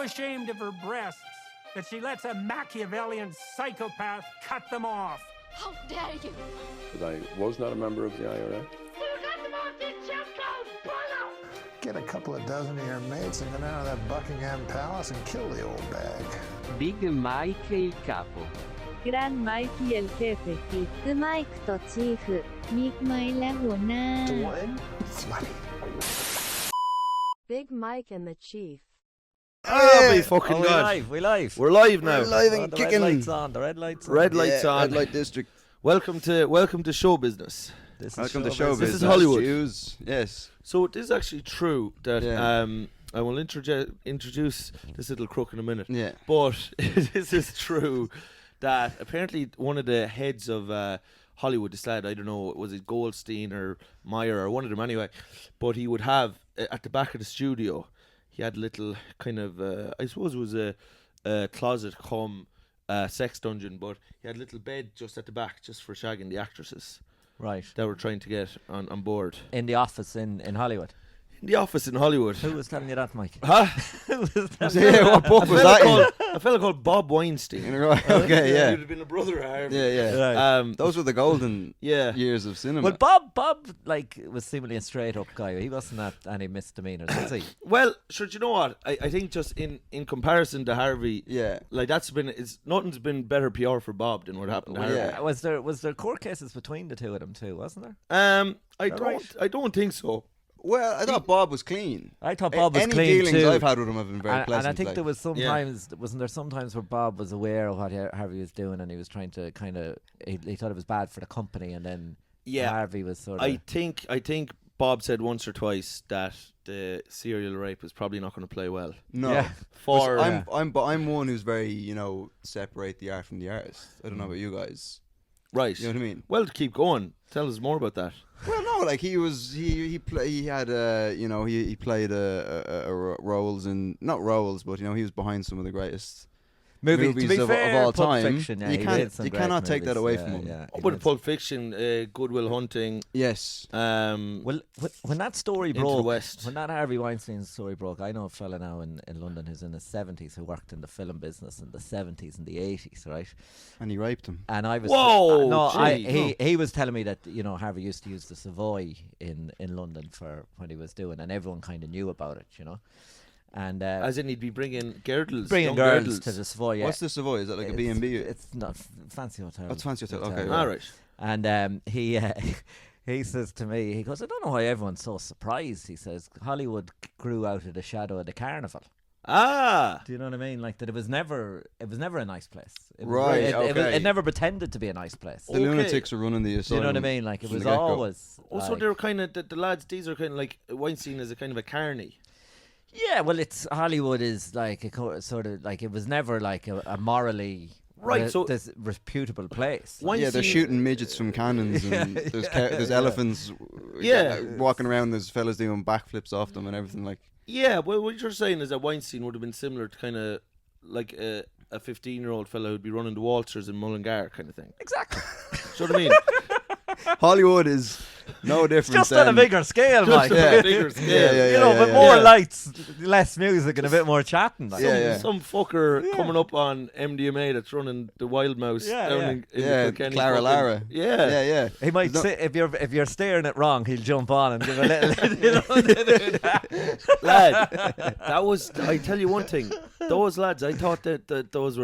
so ashamed of her breasts that she lets a Machiavellian psychopath cut them off. How dare you? But I was not a member of the IRA. Get a couple of dozen of your mates and go down to that Buckingham Palace and kill the old bag. Big Mike il capo. Gran Mikey el jefe. ビッグマイクとチーフ。ミクマイและหัวหน้า Big Mike and the Chief. Oh my fucking we God. live. We're live now. We're live and kicking. The red lights on. Red lights on. Red light district. Welcome to show business. Welcome to show business. This is Hollywood. Jews. Yes. So it is actually true that I will introduce this little crook in a minute. Yeah. But this is true that apparently one of the heads of Hollywood decided, I don't know, was it Goldstein or Meyer or one of them anyway, but he would have at the back of the studio, he had a little kind of I suppose it was a closet come sex dungeon, but he had a little bed just at the back just for shagging the actresses. Right. That were trying to get on board. In the office in Hollywood. In the office in Hollywood. Who was telling you that, Mike? Huh? What book was that in? A fella called Bob Weinstein. Okay, yeah. He'd have been a brother of Harvey. Yeah. Right. Those were the golden years of cinema. Well, Bob was seemingly a straight up guy. He wasn't at any misdemeanors, was he? Well, sure. Do you know what? I think just in comparison to Harvey, like nothing's been better PR for Bob than what happened to Harvey. Yeah. Was there court cases between the two of them too? Wasn't there? I don't think so. Well, I thought Bob was clean. I thought Bob was clean too. Any dealings I've had with him have been very pleasant. And I think there was wasn't there sometimes where Bob was aware of what Harvey was doing and he was trying to kind of, he thought it was bad for the company, and then Harvey was sort of... I think Bob said once or twice that the serial rape was probably not going to play well. No. Yeah. I'm one who's very, separate the art from the artist. I don't know about you guys. Right. You know what I mean? Well, to keep going, tell us more about that. Well, no, like he played roles in, not roles, but he was behind some of the greatest movies of all time. Fiction, you cannot take that away from him. Yeah, but Pulp Fiction, Good Will Hunting. Yes. Well, when that story broke, when that Harvey Weinstein story broke, I know a fella now in London who's in his 70s who worked in the film business in the 70s and the 80s, right? And he raped him. And I was... Whoa! He was telling me that, Harvey used to use the Savoy in London for when he was doing, and everyone kind of knew about it, And as in he'd be bringing girdles, girls to the Savoy. Yeah. What's the Savoy? Is that like a B&B? It's not fancy hotel. Oh, it's fancy hotel. Okay, all right. And he says to me, he goes, I don't know why everyone's so surprised. He says Hollywood grew out of the shadow of the carnival. Ah, do you know what I mean? Like that, it was never a nice place. It never pretended to be a nice place. The lunatics were running the asylum. Do you know what I mean? Like it was always. Also, they were kind of the lads. These are kind of like Weinstein is a kind of a carny. Yeah, well, it's Hollywood is like a sort of like it was never like a morally so this reputable place. Weinstein, they're shooting midgets from cannons and there's elephants walking around. There's fellas doing backflips off them and everything like. Yeah, well, what you're saying is that Weinstein would have been similar to kind of like a 15-year-old fellow who'd be running the waltzers in Mullingar kind of thing. Exactly. Do you know what I mean? Hollywood is no different. Just on a bigger scale, Mike. A bigger scale. But more lights, less music, and a bit more chatting. Like. Some fucker coming up on MDMA that's running the Wild Mouse down in Kilkenny. Clara Lara. Yeah. He might say if you're staring it wrong, he'll jump on and give a little. Lad, that was. I tell you one thing. Those lads, I thought that those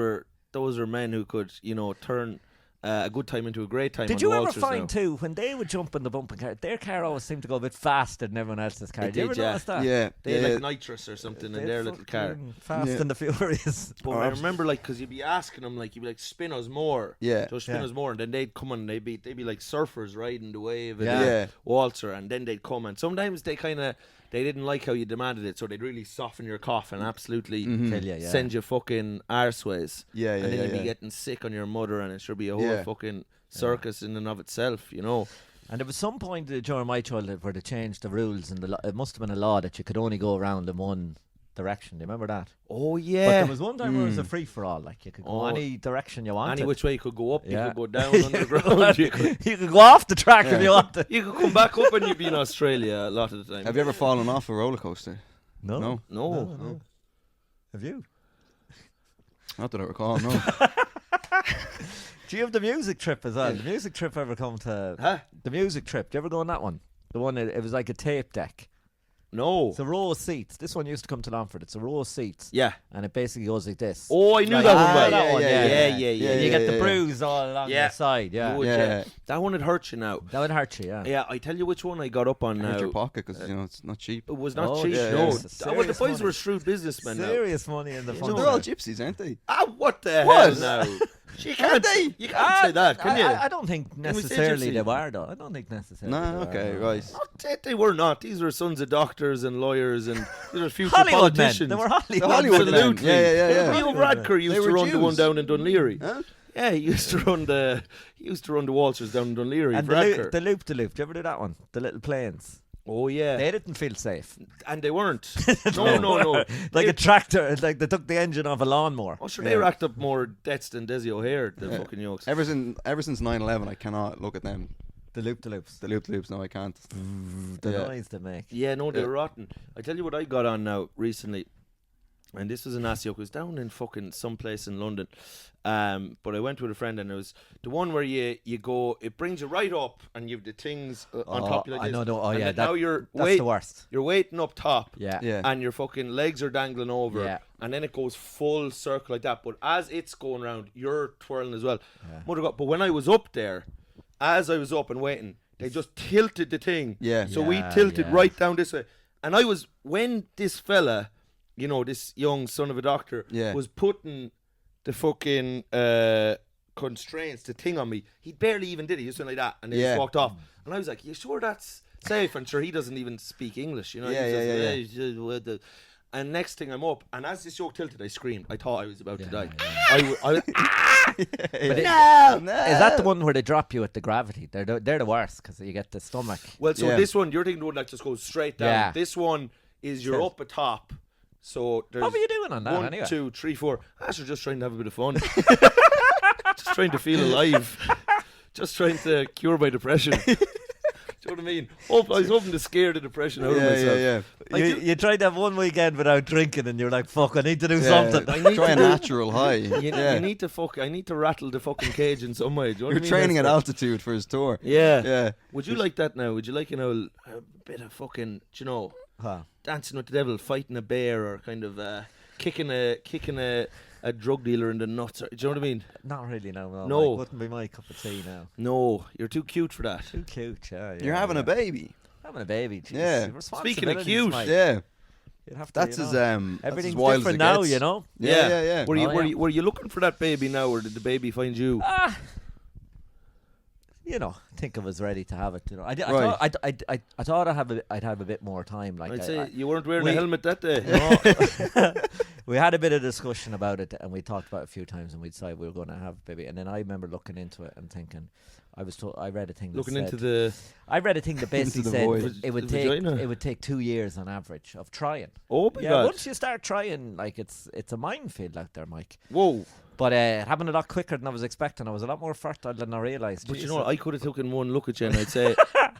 were men who could turn. A good time into a great time. Did you ever find too when they would jump in the bumping car, their car always seemed to go a bit faster than everyone else's car? Did you ever notice that? Yeah, they had like nitrous or something in their little car. Fast and the Furious. But I remember because you'd be asking them you'd be like, spin us more. Yeah. So spin us more, and then they'd come and they'd be like surfers riding the wave and waltzer, and then they'd come and sometimes they didn't like how you demanded it, so they'd really soften your cough and absolutely send you fucking arseways. Yeah, and then you'd be getting sick on your mother, and it should be a whole fucking circus in and of itself, And there was some point during my childhood where they changed the rules, and it must have been a law that you could only go around in one direction. Do you remember that? Oh yeah. But there was one time where it was a free for all. Like you could go any direction you wanted. Any which way you could go up, you could go down underground. You could go off the track if you wanted. You could come back up and you'd be in Australia a lot of the time. Have you ever fallen off a roller coaster? No. No. Have you? Not that I recall, no. Do you have the music trip as well? The music trip ever come to... The music trip, do you ever go on that one? The one, it was like a tape deck. No. It's a row of seats. This one used to come to Longford. It's a row of seats. Yeah. And it basically goes like this. Oh, I knew that one well. That one, Yeah. You get the bruise all along the side. Yeah. That one would hurt you now. That would hurt you, yeah. Yeah, I tell you which one I got up on now. Hurt your pocket because, it's not cheap. It was not cheap, no. The boys were shrewd businessmen now. Serious money in the fund. They're all gypsies, aren't they? What the hell now? You can't say that, can you? I don't think necessarily they were, though. I don't think necessarily No, okay, right. They were not. These were sons of doctors and lawyers and future Hollywood politicians. Men. They were Hollywood, Hollywood men. Absolutely. Yeah. Leo Radker used to run the one down in Dunleary. Huh? Yeah, he used to run the Walters down in Dunleary. And the loop. Do you ever do that one? The little planes. Oh yeah, they didn't feel safe, and they weren't. No. Like a tractor, like they took the engine off a lawnmower. Oh sure, they racked up more deaths than Desi O'Hare. The fucking yokes. Ever since 9/11, I cannot look at them. The loop-de-loops. The loop-de-loops, no, I can't. The noise they make. Yeah, no, they're rotten. I tell you what I got on now recently. And this was a nasty yoke. It was down in fucking someplace in London. But I went with a friend and it was the one where you go, it brings you right up and you've the things on top of you like I this. know. Oh, yeah. Now that's the worst. You're waiting up top. Yeah. And your fucking legs are dangling over. Yeah. And then it goes full circle like that. But as it's going around, you're twirling as well. Yeah. Mother God. But when I was up there, as I was up and waiting, they just tilted the thing. Yeah. So we tilted right down this way. And I was, when this fella, this young son of a doctor was putting the fucking constraints, the thing on me, he barely even did it. He just went like that and then just walked off. And I was like, you sure that's safe? And sure, he doesn't even speak English, Yeah. And next thing I'm up, and as this yoke tilted, I screamed. I thought I was about to die. No! Is that the one where they drop you at the gravity? They're the worst because you get the stomach. Well, so this one, you're thinking the one that just goes straight down. Yeah. This one is you're up atop. So there's what were you doing on that 1, anyway? 2, 3, 4. I was just trying to have a bit of fun. Just trying to feel alive. Just trying to cure my depression. Do you know what I mean? I was hoping to scare the depression out of myself. Yeah. You tried to have one weekend without drinking and you're like, fuck, I need to do something. Try a natural high. You need to I need to rattle the fucking cage in some way. Do you know You're what I mean? training at altitude for his tour. Yeah. Would you like that now? Would you like, a bit of fucking, dancing with the devil, fighting a bear, or kind of kicking a drug dealer in the nuts? Do you know what I mean? Not really, no. No. Like, wouldn't be my cup of tea now. No, you're too cute for that. Too cute, yeah. You're having a baby. Having a baby, geez. Yeah. Speaking of cute, yeah. That's everything's wild different now, you know. Yeah. Were you looking for that baby now, or did the baby find you? Think I was ready to have it. I thought I'd have a bit more time. Like I'd say you weren't wearing a helmet that day. No. We had a bit of discussion about it, and we talked about it a few times, and we decided we were going to have a baby. And then I remember looking into it and thinking, I read a thing that I read a thing that basically said it would take 2 years on average of trying. Oh my God! Once you start trying, like it's a minefield out there, Mike. Whoa! But it happened a lot quicker than I was expecting. I was a lot more fertile than I realised. But I could have taken one look at you and I'd say,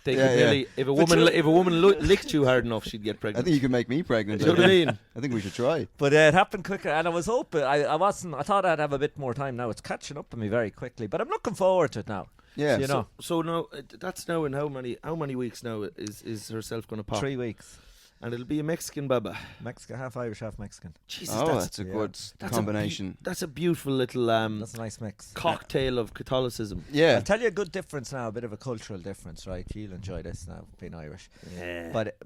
if a woman licked you hard enough, she'd get pregnant. I think you can make me pregnant. Do you know what I mean? I think we should try. But it happened quicker, and I was hoping. I thought I'd have a bit more time. Now it's catching up to me very quickly, but I'm looking forward to it now. Yeah. So now that's now in how many weeks now is herself going to pop? 3 weeks. And it'll be a Mexican baba. Mexican, half Irish, half Mexican. Jesus, that's a good combination. That's a beautiful little that's a nice mix. Cocktail of Catholicism. Yeah. I'll tell you a good difference now, a bit of a cultural difference, right? You'll enjoy this now, being Irish. Yeah. But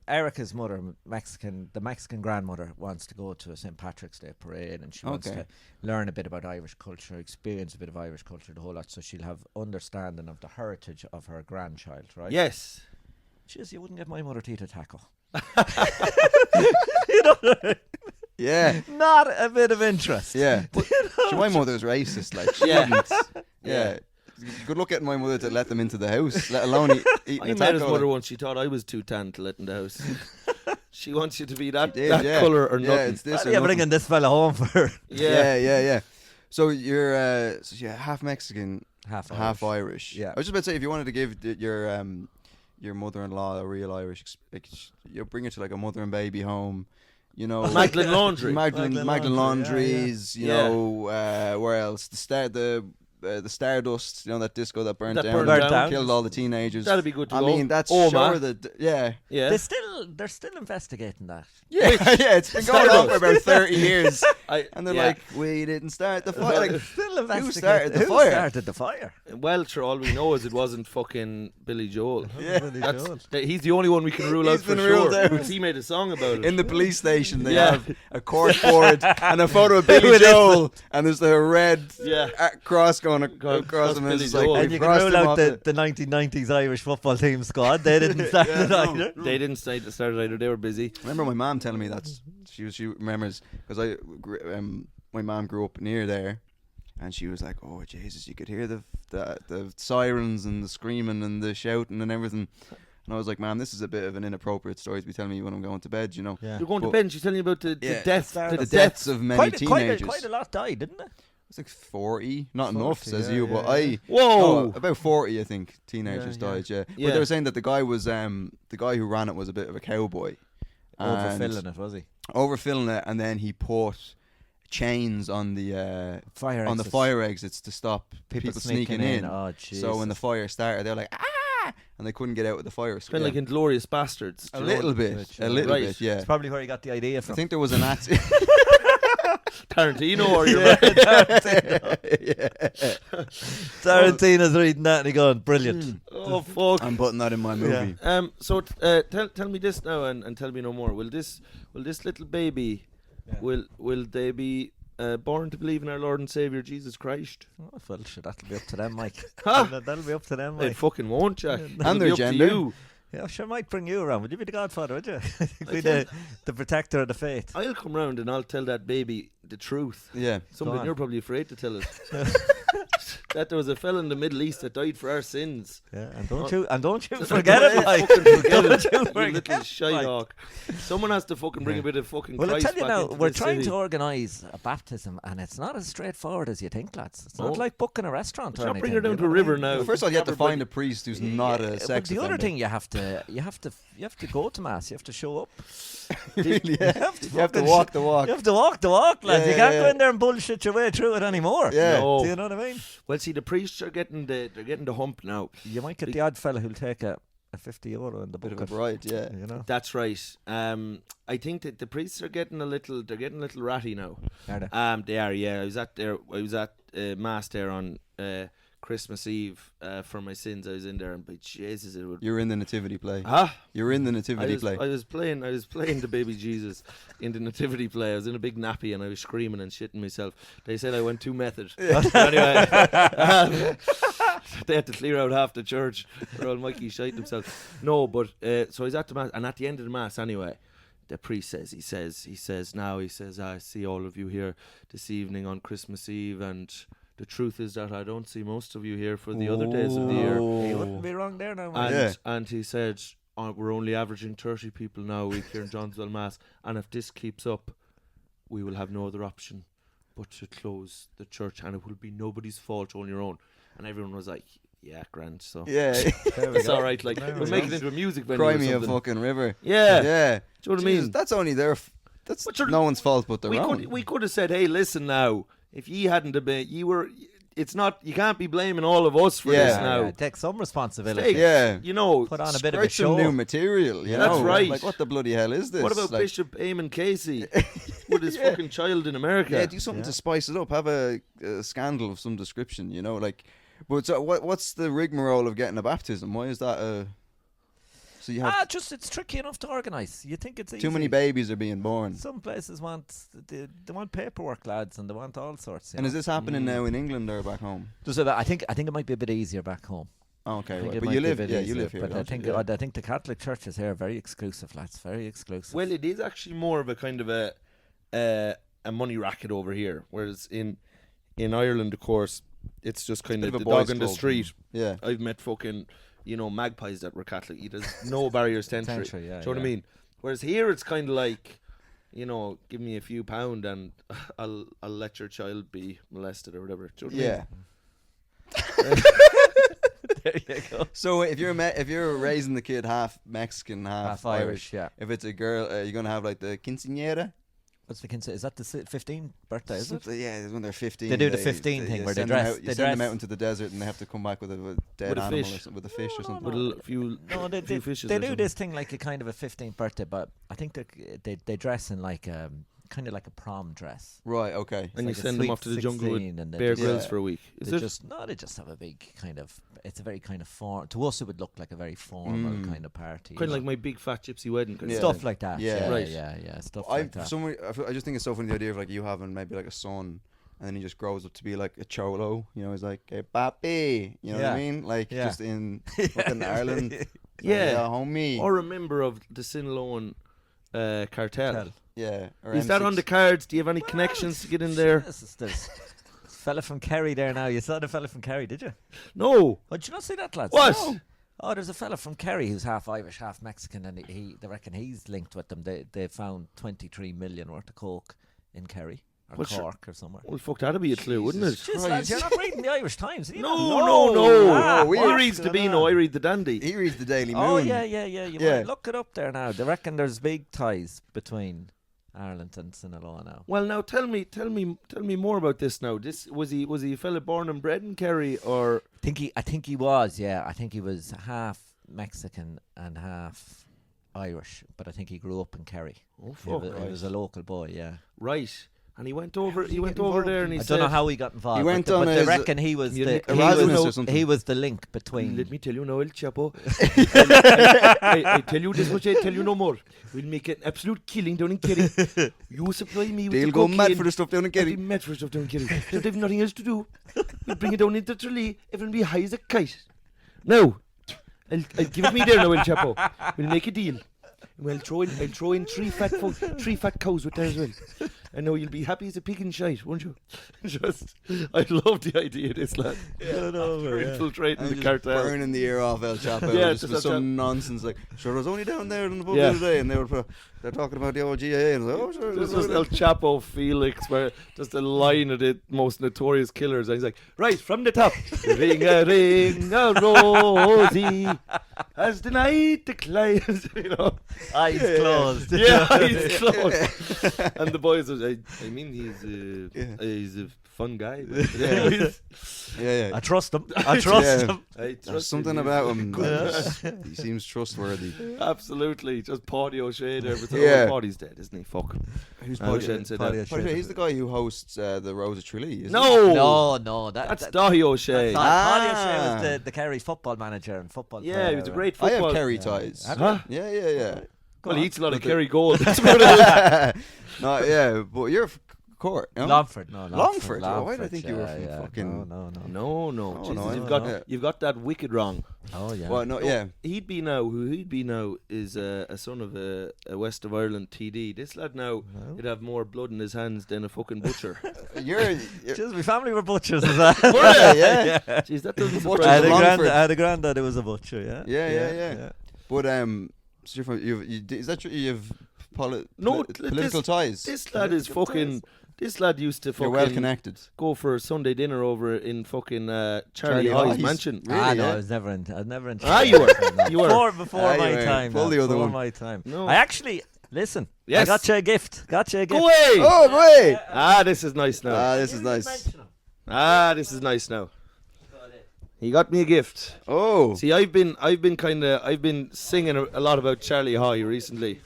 Erica's mother, the Mexican grandmother, wants to go to a St. Patrick's Day parade, and she wants to learn a bit about Irish culture, experience a bit of Irish culture, the whole lot, so she'll have understanding of the heritage of her grandchild, right? Yes. Jeez, you wouldn't get my mother to eat a taco. Yeah. Not a bit of interest. Yeah. My mother's racist, like. She wouldn't. Yeah. You could look at my mother to let them into the house, let alone eating a taco. I met his mother once. She thought I was too tan to let in the house. She wants you to be that colour or nothing. It's this. You're bringing this fella home for her. Yeah. So you're half Mexican, half Irish. Yeah. I was just about to say, if you wanted to give your mother-in-law a real Irish, you bring her to like a mother and baby home. You know, Magdalene Laundry. Magdalene Laundries. You know, where else? The Stardust, you know, that disco that burnt down, killed all the teenagers. That'd be good to I go. mean, that's sure that, yeah. They're still investigating that. Yeah, yeah, it's been going on for about 30 years. And they're like, we didn't start the fire. Like, who started the fire? Who started the fire? Well, sure, all we know is it wasn't fucking Billy Joel. Joel. He's the only one we can rule out for sure. Because he made a song about it. In the police station, they have a court board and a photo of Billy Joel, and there's the red cross going across them. And you can rule out the 1990s Irish football team squad. They didn't start it either. They didn't start it either. They were busy. I remember my mom telling me that she remembers, because my mom grew up near there, and she was like, "Oh Jesus, you could hear the sirens and the screaming and the shouting and everything." And I was like, "Mom, this is a bit of an inappropriate story to be telling me when I'm going to bed, you know." Yeah. You're going to bed and she's telling you about the deaths of many teenagers. Quite a lot died, didn't it? It's like 40, not enough, says you, but about 40, I think, teenagers died. Yeah. But they were saying that the guy who ran it was a bit of a cowboy. Overfilling it, was he? Overfilling it, and then he put chains on the fire exits to stop people sneaking in. Oh, Jesus. So when the fire started, they were like, ah! And they couldn't get out of the fire. It's kind of like Inglourious Bastards. A little bit, yeah. It's probably where he got the idea from. I think there was a Nazi... Tarantino or you're Tarantino's reading that and he going, brilliant. Oh fuck! I'm putting that in my movie. So tell me this now and tell me no more. Will this little baby will they be born to believe in our Lord and Saviour Jesus Christ? Oh, well, sure, that'll be up to them, Mike. That'll be up to them, Mike. It fucking won't, Jack. And their gender. Yeah, sure, might bring you around. Would you be the godfather, would you? Be the protector of the faith. I'll come round and I'll tell that baby the truth. Yeah. Something you're probably afraid to tell it. That there was a fella in the Middle East that died for our sins. Yeah, and don't you forget it, Mike. Don't you little shy hawk. Someone has to fucking bring a bit of fucking Christ I'll tell you back now, we're trying city. to organise a baptism, and it's not as straightforward as you think, lads. It's not like booking a restaurant or anything. Bring her down to a river now. Well, first of all, you have to find a priest who's not a sex The offender. other thing, you have to go to mass. You have to show up. You have to walk the walk. You have to walk the walk, lads. Yeah, you can't go in there and bullshit your way through it anymore. Yeah. No. Do you know what I mean? Well, see, the priests are getting the hump now. You might get the odd fella who'll take a €50 in the Bit bucket. of a bride, yeah. You know? That's right. I think that the priests are getting a little ratty now. Are they? They are. Yeah, I was at mass there on Christmas Eve for my sins. I was in there, and by Jesus, it would. You're in the nativity play. Huh? You're in the nativity play. I was playing the baby Jesus in the nativity play. I was in a big nappy and I was screaming and shitting myself. They said I went too method. Anyway, they had to clear out half the church or old Mikey shite himself. No, but so I was at the mass, and at the end of the mass, anyway, the priest says, he says, I see all of you here this evening on Christmas Eve, and the truth is that I don't see most of you here for the other days of the year. You wouldn't be wrong there now, man. And he said, we're only averaging 30 people now a week here in Johnswell Mass, and if this keeps up, we will have no other option but to close the church, and it will be nobody's fault, only your own. And everyone was like, yeah, grand, so yeah, it's all right. Like, we'll make it into a music venue. Cry me a fucking river. Yeah. Do you know what I mean? mean? That's only their. That's no one's fault but their own. We could have said, hey, listen now. If ye hadn't have been, it's not. You can't be blaming all of us for this now. Yeah, take some responsibility. You know, put on a bit of a show. Some new material. You That's know? right. Like, what the bloody hell is this? What about Bishop Eamon Casey with his fucking child in America? Yeah, do something to spice it up. Have a scandal of some description. You know, like. But so what's the rigmarole of getting a baptism? Why is that a? So you have it's tricky enough to organise. You think it's easy. Too many babies are being born. Some places they want paperwork, lads, and they want all sorts. And is this happening now in England or back home? I think it might be a bit easier back home. Oh, okay, right. But you live here. But I think the Catholic churches here are very exclusive, lads. Very exclusive. Well, it is actually more of a kind of a money racket over here, whereas in Ireland, of course, it's just kind of the dog in the street. Yeah, I've met fucking magpies that were Catholic. There's no barriers to entry. Do you know what I mean? Whereas here, it's kind of like, give me a few pound and I'll let your child be molested or whatever. Do you know what I mean? There you go. So if you're raising the kid half Mexican, half Irish, yeah. If it's a girl, you're gonna have like the quinceañera. What's the quinceañera? Is that the 15th birthday? Is it? Yeah, when they're 15. They do the 15 thing where they dress. You send them out into the desert and they have to come back with a dead animal fish. or with a fish or something. With a few fishes. They do this thing like a kind of a 15th birthday, but I think they dress in like kind of like a prom dress. Right. Okay. And you send them off to the jungle with Bear Grylls for a week. They just have a big kind of. It's a very kind of form. To us, it would look like a very formal kind of party. Kind of like my big fat gypsy wedding. Stuff like that. Yeah. Right. Yeah. Stuff like that. I just think it's so funny the idea of like you having maybe like a son, and then he just grows up to be like a cholo. You know, he's like, "Hey, papi," you know what I mean? Like just in fucking Ireland. Yeah, homie. Or a member of the Sinaloan cartel. Yeah. Is that on the cards? Do you have any connections to get in there? There's fella from Kerry there now. You saw the fella from Kerry, did you? No. Oh, did you not see that, lads? What? No. Oh, there's a fella from Kerry who's half Irish, half Mexican, and they reckon he's linked with them. They found 23 million worth of coke in Kerry. Or Cork or somewhere. Well, fuck, that'd be a clue, wouldn't it? Jeez, lads, you're not reading the Irish Times, are you? No. He reads the Beano, I read the Dandy. He reads the Daily Moon. Oh, yeah. You might look it up there now. They reckon there's big ties between Ireland and Sinaloa now. Well, now tell me more about this. Now, was he a fella born and bred in Kerry, or? I think he was. Yeah, I think he was half Mexican and half Irish, but I think he grew up in Kerry. Oh fuck! He was a local boy. Yeah. Right. And he went over there and he said, I don't know how he got involved. He went but on they reckon he was he was the link between. Let me tell you now, El Chapo. I tell you this much, I tell you no more. We'll make an absolute killing down in Kerry. You supply me with They'll the go cocaine. mad for the stuff down in Kerry. They'll be mad for the stuff down in Kerry. They'll have nothing else to do. We'll bring it down into Tralee. Everyone will be high as a kite. Now, I'll give it me there now, El Chapo. We'll make a deal. Well, I'll throw in three fat cows with there as well. I know you'll be happy as a pig in shite, won't you? I love the idea of this lad. Infiltrating the cartel. Burning the ear off El Chapo. Just with some nonsense like, sure, I was only down there in the pub the other day, and they're talking about the OGA, and I was like, oh, sure. This was El Chapo Felix, where just a line of the most notorious killers, and he's like, right, from the top, ring a rosy, as the night declines, you know. Eyes closed. Yeah, eyes closed. And the boys are, I mean, he's a fun guy. Yeah. I trust him. him. There's something about him. He seems trustworthy. Absolutely. Just Paddy O'Shea there. But Paddy's dead, isn't he? Fuck him. Who's Paddy O'Shea? He's the guy who hosts the Rose of Tralee, isn't he? No. That's Dahi O'Shea. Paddy O'Shea was the Kerry football manager and football player. Yeah, he was a great football. I have Kerry ties. Huh? Yeah. Well, he eats a lot of Kerry gold. No, yeah, but you're Cork, no? Longford. Oh, why did I think you were from fucking? No. Jesus, you've got that wicked wrong. Oh yeah. Well, no, yeah. Who he'd be now is a son of a West of Ireland TD. This lad now he'd have more blood in his hands than a fucking butcher. Just my family were butchers. Is that? Yeah. Jeez, that doesn't Butcher. surprise me. I had a granddad who was a butcher. Yeah. But so is that true? You have political ties. This lad is fucking. This lad used to fucking well connected. Go for Sunday dinner over in fucking Charlie High's mansion. Really, no, I was never in. You were. You were before my time. Pull the other one. My time. No. I actually listen. Yes. I got you a gift. Go away. Oh, go away. This is nice now. This is nice. This is nice now. He got me a gift. Oh. See, I've been singing a lot about Charlie High recently.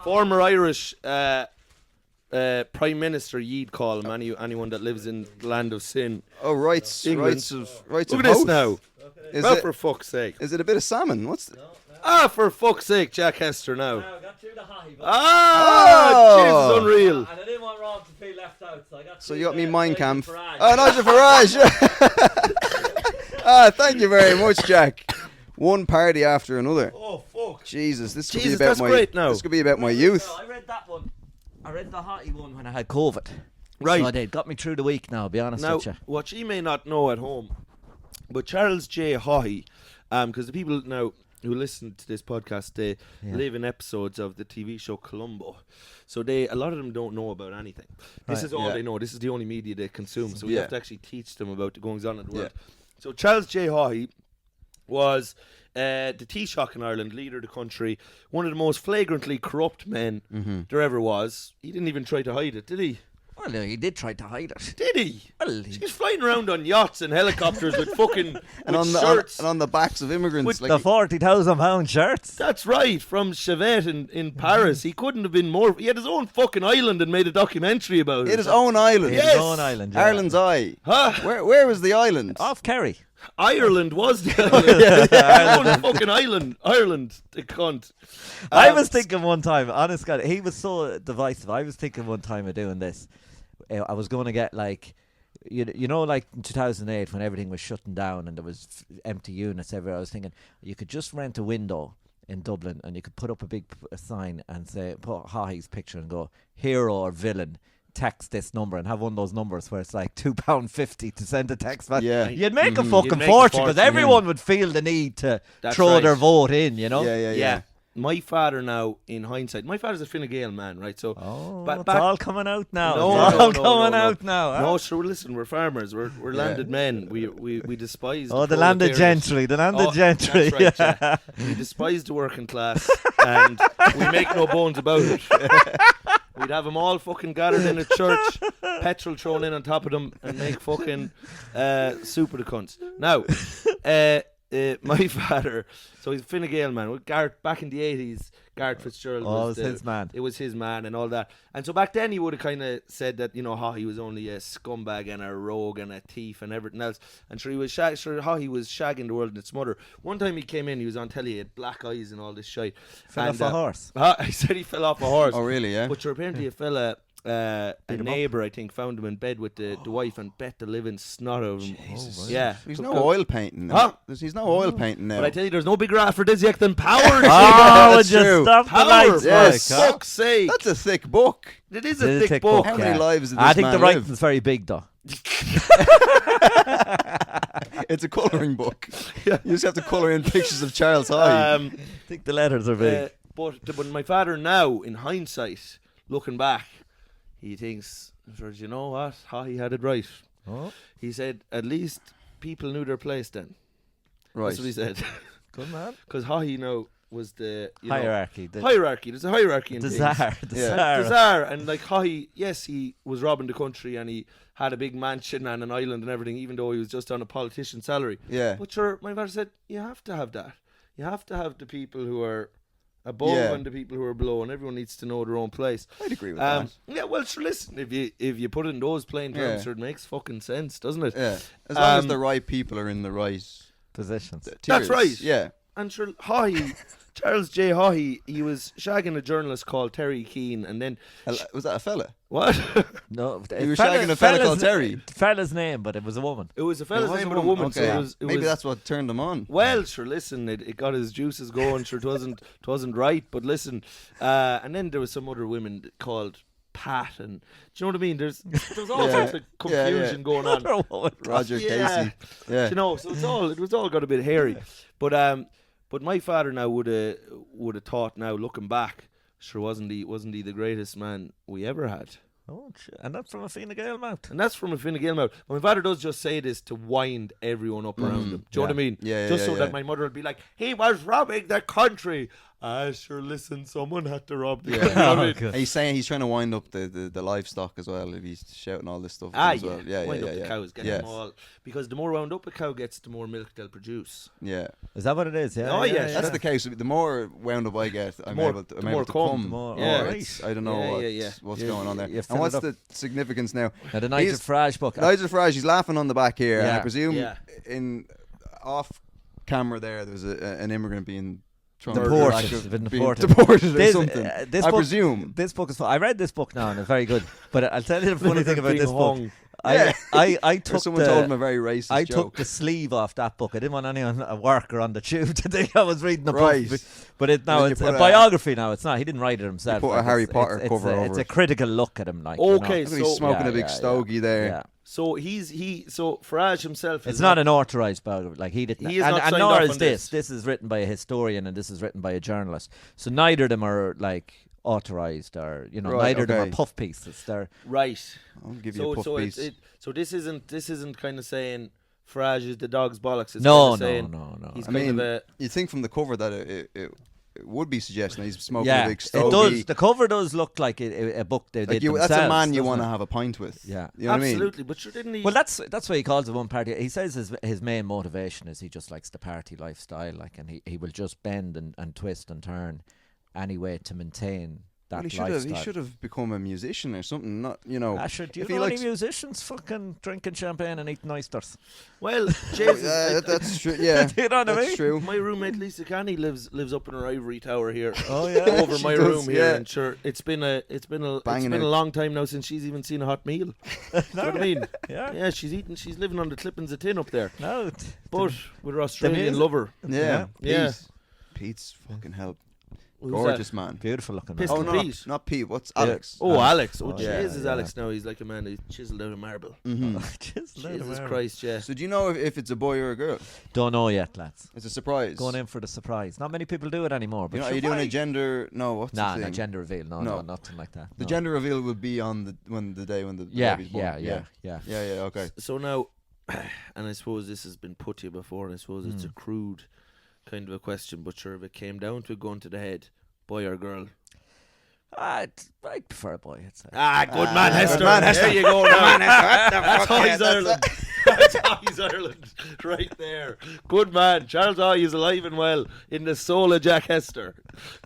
Former Irish Prime Minister, you'd call him, anyone that lives in the land of sin. Oh, rights of Look at this now. For fuck's sake. Is it a bit of salmon? For fuck's sake, Jack Hester now. I got you the high. Jesus, unreal. And I didn't want Rob to feel left out, so you got me Mein Kampf. Oh, Nigel Farage. Thank you very much, Jack. One party after another. Oh, fuck. Jesus, this could be about my youth. I read that one. I read the hottie one when I had COVID. Right. So they got me through the week now, I'll be honest with you. What you may not know at home, but Charles J. Haughey, because the people now who listen to this podcast, they live in episodes of the TV show Columbo. So a lot of them don't know about anything. This is all they know. This is the only media they consume. So we have to actually teach them about the goings on in the world. So Charles J. Haughey was the Taoiseach in Ireland, leader of the country, one of the most flagrantly corrupt men there ever was. He didn't even try to hide it, did he? Well, he did try to hide it. Did he? Well, he was flying around on yachts and helicopters with fucking and on shirts. And on the backs of immigrants. With the £40,000 shirts. That's right, from Chevette in Paris. He couldn't have been more. He had his own fucking island and made a documentary about it. He had his own island. Yes. His own island, yeah. Ireland's Eye. Huh? Where was the island? Off Kerry. Ireland was the island. Own fucking island. Ireland, the cunt. I was thinking one time, honest God, he was so divisive. I was thinking one time of doing this. I was going to get like, you know, like in 2008 when everything was shutting down and there was empty units everywhere. I was thinking you could just rent a window in Dublin and you could put up a big sign and say, put Hawley's picture and go, hero or villain, text this number, and have one of those numbers where it's like £2.50 to send a text back. Yeah. You'd make a fucking fortune because everyone would feel the need to throw their vote in, you know? Yeah. My father now, in hindsight, my father's a Fine Gael man, right? So, it's all coming out now. No, it's all coming out now. No, sure. Listen, we're farmers. We're landed men. We despise. The landed gentry. The landed gentry. That's right, yeah. We despise the working class, and we make no bones about it. We'd have them all fucking gathered in a church, petrol thrown in on top of them, and make fucking soup of the cunts. Now, my father, so he's a Fine Gael man. With Garth, back in the 80s, Garth Fitzgerald was his man. It was his man and all that. And so back then he would have kind of said that, you know, he was only a scumbag and a rogue and a thief and everything else. And sure, he was he was shagging the world and its mother. One time he came in, he was on telly, he had black eyes and all this shit. Fell off a horse. He said he fell off a horse. Oh, really, yeah? But sure, apparently a fella... a neighbour, I think, found him in bed with the wife and bet the living snot out of him. Jesus. Yeah. He's no oil painting now. Huh? He's no oil painting now. But I tell you, there's no bigger aphrodisiac than power. Would you stop the lights? Yes. Fuck's sake. That's a thick book. It is a thick book. How many lives did this I think man the live? writing's very big, though. It's a colouring book. You just have to colour in pictures of Charles High. I think the letters are big. But my father now, in hindsight, looking back, he thinks, you know what? He had it right. Oh. He said, at least people knew their place then. Right. That's what he said. Good man. Because you know, was the hierarchy. Hierarchy. There's a hierarchy in the things. czar. Czar. And like yes, he was robbing the country and he had a big mansion and an island and everything, even though he was just on a politician's salary. Yeah. But sure, my father said, you have to have that. You have to have the people who are above and the people who are below, and everyone needs to know their own place. I'd agree with that. Yeah, well, sure, listen, if you put it in those plain terms, sure, it makes fucking sense, doesn't it? Yeah. As long as the right people are in the right positions. That's right. Yeah. And sure, Charles J. Hawley, he was shagging a journalist called Terry Keane, and then... Was that a fella? What? No. He was shagging a fella called Terry. Fella's name, but it was a woman. It was a fella's name, but a woman. Okay. So Maybe that's what turned him on. Well, sure, listen, it got his juices going. Sure, it wasn't right, but listen. And then there was some other women called Pat, and do you know what I mean? There's all sorts of confusion going on. Roger Casey. Yeah. You know, so it was all got a bit hairy. But my father now would have thought, now looking back, sure, wasn't he the greatest man we ever had? Oh, and that's from a Fine Gael mouth. And that's from a Fine Gael mouth. My father does just say this to wind everyone up around him. Do you know what I mean? Yeah, just so that my mother would be like, he was robbing the country. Sure, listen, someone had to rob the country. You know what I mean? He's saying he's trying to wind up the livestock as well, if he's shouting all this stuff as well. Wind up the cows, get them all. Because the more wound up a cow gets, the more milk they'll produce. Yeah. Is that what it is? Yeah. Oh, yeah. That's the case. The more wound up I get, I'm able to come. I don't know what's going on there. And what's the significance now? The Nigel Farage book. Nigel Farage, he's laughing on the back here. And I presume in off camera there's an immigrant being deported or something. I presume this book is fun. I read this book now and it's very good. But I'll tell you the funny thing about this book. I took someone told him a very racist I joke. took the sleeve off that book. I didn't want anyone at work or on the tube to think I was reading the book. But it's a biography now. It's not. He didn't write it himself. You put a Harry Potter cover over it. It's a critical look at him. Okay, so he's smoking a big stogie there. Yeah. So so Farage himself. It's not an authorised biography. Like he didn't. He is not and signed nor off is on this. This is written by a historian and this is written by a journalist. So neither of them are like authorised or neither of them are puff pieces. They're right. I'll give you a puff piece. So this isn't kind of saying Farage is the dog's bollocks. It's No. He's I mean, you think from the cover that it would be suggesting he's smoking a big stogie. It does. The cover does look like a book they did themselves. That's a man you want to have a pint with. Yeah, you know absolutely. What I mean? But sure, didn't he? Well, that's why he calls it one party. He says his main motivation is he just likes the party lifestyle, like, and he will just bend and twist and turn any way to maintain that lifestyle. He should have become a musician or something. Not, you know. Asher, do you know any musicians fucking drinking champagne and eating oysters? Well, Jesus, that's true. Yeah, do you know what I mean? That's true. My roommate Lisa Canny lives up in her ivory tower here. Oh yeah, over my room here, yeah. and sure, it's been a long time now since she's even seen a hot meal. You know what I mean? Yeah, she's living on the clippings of tin up there. No, but with her Australian lover. Yeah. Yeah. Pete's fucking help. Who's Gorgeous that? man. Beautiful looking man. Piston Pete. Not Pete. What's Alex? Oh, Alex. Oh, yeah, Jesus, Alex now. He's like a man who's chiseled out of marble. Mm-hmm. Jesus Christ, yeah. So do you know if it's a boy or a girl? Don't know yet, lads. It's a surprise. Going in for the surprise. Not many people do it anymore. But are you doing a gender? No, what's the thing? Nah, gender reveal. No, nothing like that. The gender reveal will be on the day when the baby's born. Yeah. Okay. So now, and I suppose this has been put to you before, and I suppose it's a crude kind of a question, but sure, if it came down to a gun to the head, boy or girl? I'd prefer a boy. I'd say. Good man, Hester. Good man, Hester. There you go now. That's Toys Ireland. That's Toys Ireland. Right there. Good man. Charles Hoy is alive and well in the soul of Jack Hester.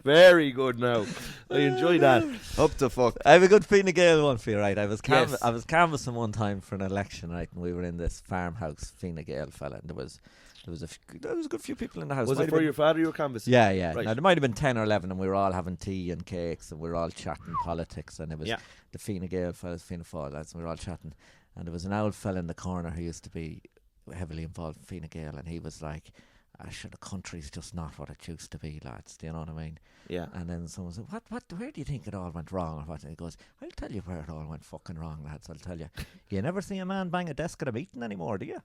Very good now. I enjoy that. Up to fuck. I have a good Fine Gael one for you, right? I was canvassing one time for an election, right? And we were in this farmhouse, Fine Gael fella, and there was a good few people in the house. Was it for your father you were canvassing? Yeah. Right. Now, there might have been 10 or 11, and we were all having tea and cakes, and we were all chatting politics, and it was the Fine Gael fellas, Fianna Fáil lads, and we were all chatting. And there was an old fella in the corner who used to be heavily involved in Fine Gael, and he was like, sure, the country's just not what it used to be, lads. Do you know what I mean? Yeah. And then someone said, where do you think it all went wrong? Or what? And he goes, I'll tell you where it all went fucking wrong, lads. I'll tell you. You never see a man bang a desk at a meeting anymore, do you?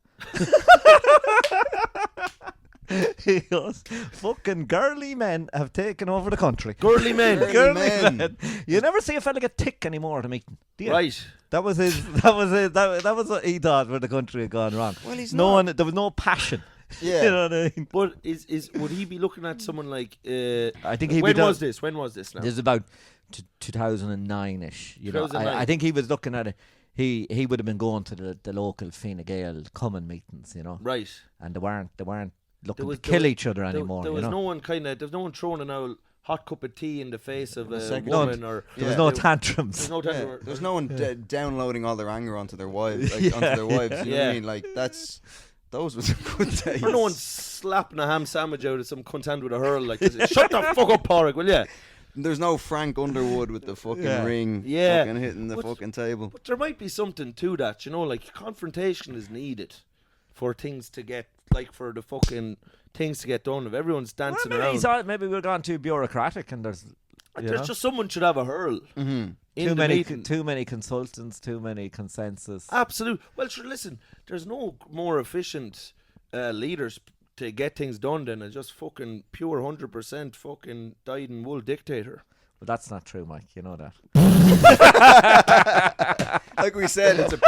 He goes, fucking girly men have taken over the country. Girly men. Girly men. You never see a fella get tick anymore at a meeting, do you? Right. That was that was what he thought where the country had gone wrong. Well, he's there was no passion. Yeah. You know what I mean? But would he be looking at someone like I think he'd when be was this? When was this now? This is about 2009ish. You know, 2009. I think he was looking at it. He would have been going to the local Fine Gael common meetings, you know. Right. And they weren't looking to kill each other anymore. There was you know? there's no one throwing an old hot cup of tea in the face of a second. woman, No, or there was no tantrums. There's no tantrums. There's no one downloading all their anger onto their wives. Onto their wives. You know what I mean? Like those were some good days. Or no one slapping a ham sandwich out of some cunt hand with a hurl like this. Shut the fuck up, Porrick, will ya? There's no Frank Underwood with the fucking ring, fucking hitting the fucking table. But there might be something to that, you know, like confrontation is needed for things to get, like for the fucking things to get done. If everyone's dancing around, maybe we're gone too bureaucratic, and there's just someone should have a hurl. Mm-hmm. Too many consultants, too many consensus. Absolutely. Well, sure. Listen, there's no more efficient leaders to get things done than a just fucking pure 100% fucking dyed-in-wool dictator. But that's not true, Mike. You know that. Like we said, it's a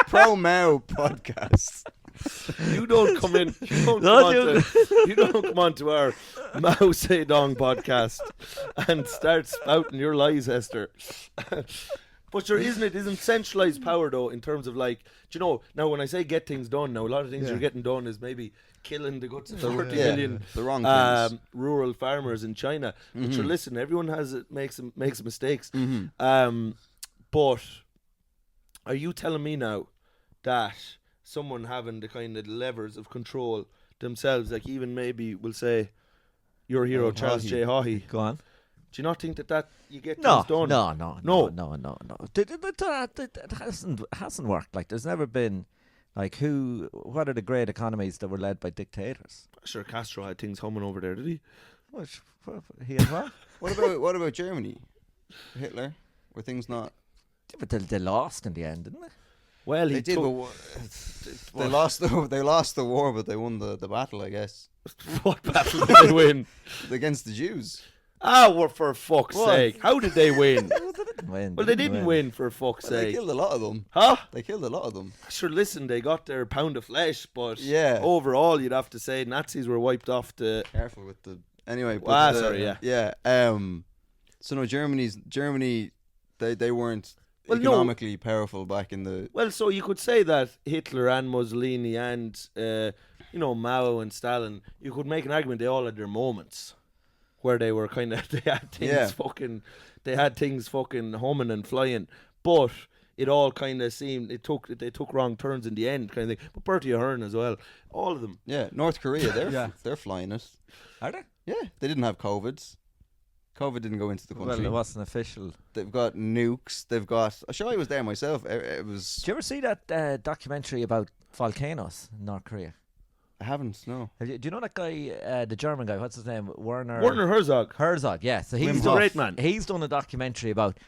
pro Mao podcast. You don't come in. You don't come on to our Mao Zedong podcast and start spouting your lies, Hester. But sure, isn't centralised power though, in terms of like, do you know, now when I say get things done, now a lot of things you're getting done is maybe killing the guts of 30 million the wrong rural farmers in China. But sure, listen, everyone makes mistakes. But are you telling me now that someone having the kind of levers of control themselves, like even maybe we'll say your hero Charles J. Haughey, Go on. do you not think that you get things done? No. It hasn't worked. Like there's never been, like what are the great economies that were led by dictators? Sure, Castro had things humming over there, did he? He as well. What about Germany? Hitler? Were things not? But they lost in the end, didn't they? Well, They did. They lost the war, but they won the battle, I guess. What battle did they win? Against the Jews. Well, for fuck's sake. How did they win? didn't win. Well, they didn't win, for fuck's They sake. killed a lot of them. Huh? They killed a lot of them. Sure, listen, they got their pound of flesh, but Yeah. overall, you'd have to say Nazis were wiped off the... Careful with the... Anyway. Sorry, yeah. Yeah. So no, Germany, they weren't economically powerful back in the... Well, so you could say that Hitler and Mussolini and, Mao and Stalin, you could make an argument they all had their moments where they were kind of, they had things fucking humming and flying, but it all kind of seemed, they took wrong turns in the end kind of thing. But Bertie Ahern as well, all of them. Yeah, North Korea, they're flying it. Are they? Yeah, they didn't have COVID. COVID didn't go into the country. Well, it wasn't official. They've got nukes. They've got... I'm sure I was there myself. It was... Did you ever see that documentary about volcanoes in North Korea? I haven't, no. Do you know that guy, the German guy, what's his name? Werner Herzog. Yeah. So he's a great man. He's done a documentary about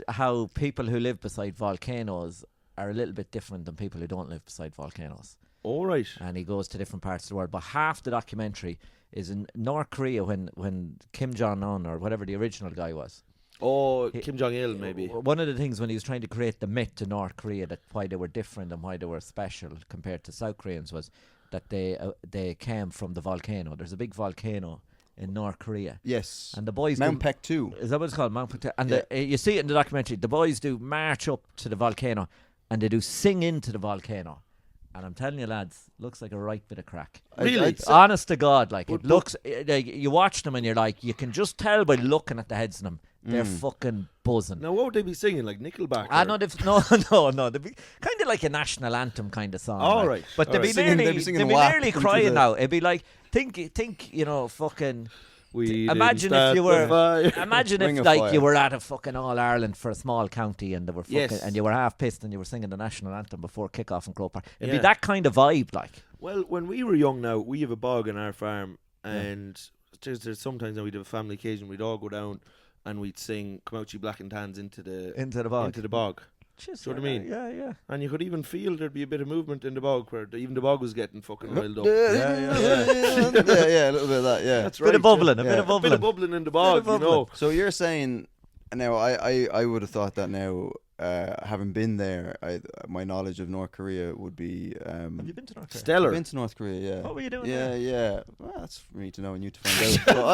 how people who live beside volcanoes are a little bit different than people who don't live beside volcanoes. All right. And he goes to different parts of the world. But half the documentary is in North Korea when Kim Jong-un or whatever the original guy was. Oh, Kim Jong-il, maybe. One of the things when he was trying to create the myth to North Korea that why they were different and why they were special compared to South Koreans was that they came from the volcano. There's a big volcano in North Korea. Yes. And the boys... Mount Pektu. Is that what it's called? Mount Pektu. And you see it in the documentary. The boys do march up to the volcano and they do sing into the volcano. And I'm telling you, lads, looks like a right bit of crack. Really? Honest to God, like it looks. You watch them and you're like, you can just tell by looking at the heads of them, they're fucking buzzing. Now, what would they be singing, like Nickelback? No. They'd be kind of like a national anthem kind of song. All like. right. But they'd be nearly crying now. It'd be like, think, fucking. Imagine if you were at a fucking All Ireland for a small county and they were fucking, and you were half pissed and you were singing the national anthem before kick-off in Croke Park. It'd be that kind of vibe, like. Well, when we were young, now we have a bog on our farm, and there's sometimes when we'd have a family occasion, we'd all go down and we'd sing "Come Out Ye Black and Tans" into the bog. Just, do you know what I mean? Yeah. And you could even feel there'd be a bit of movement in the bog where even the bog was getting fucking riled up. Yeah, a little bit of that, yeah. That's right. A bit of bubbling in the bog, you know. So you're saying, now I would have thought that now, having been there, my knowledge of North Korea would be... have you been to North Korea? Stellar. I've been to North Korea, yeah. What were you doing there? Yeah. Well, that's for me to know and you to find out. So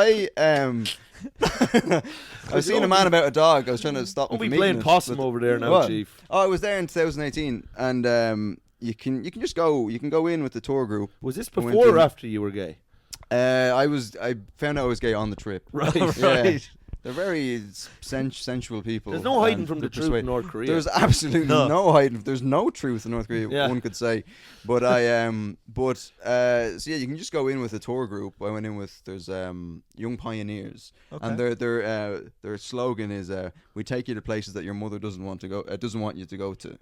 I was seeing a man about a dog. I was trying to stop him from eating playing it, possum over there now, Chief. Oh, I was there in 2018, and you can just go. You can go in with the tour group. Was this before or after you were gay? I found out I was gay on the trip. Right. Yeah. They're very sensual people. There's no hiding from the truth in North Korea. There's absolutely no hiding. There's no truth in North Korea, one could say. But so yeah, you can just go in with a tour group. I went in with Young Pioneers, and their slogan is "We take you to places that your mother doesn't want you to go to."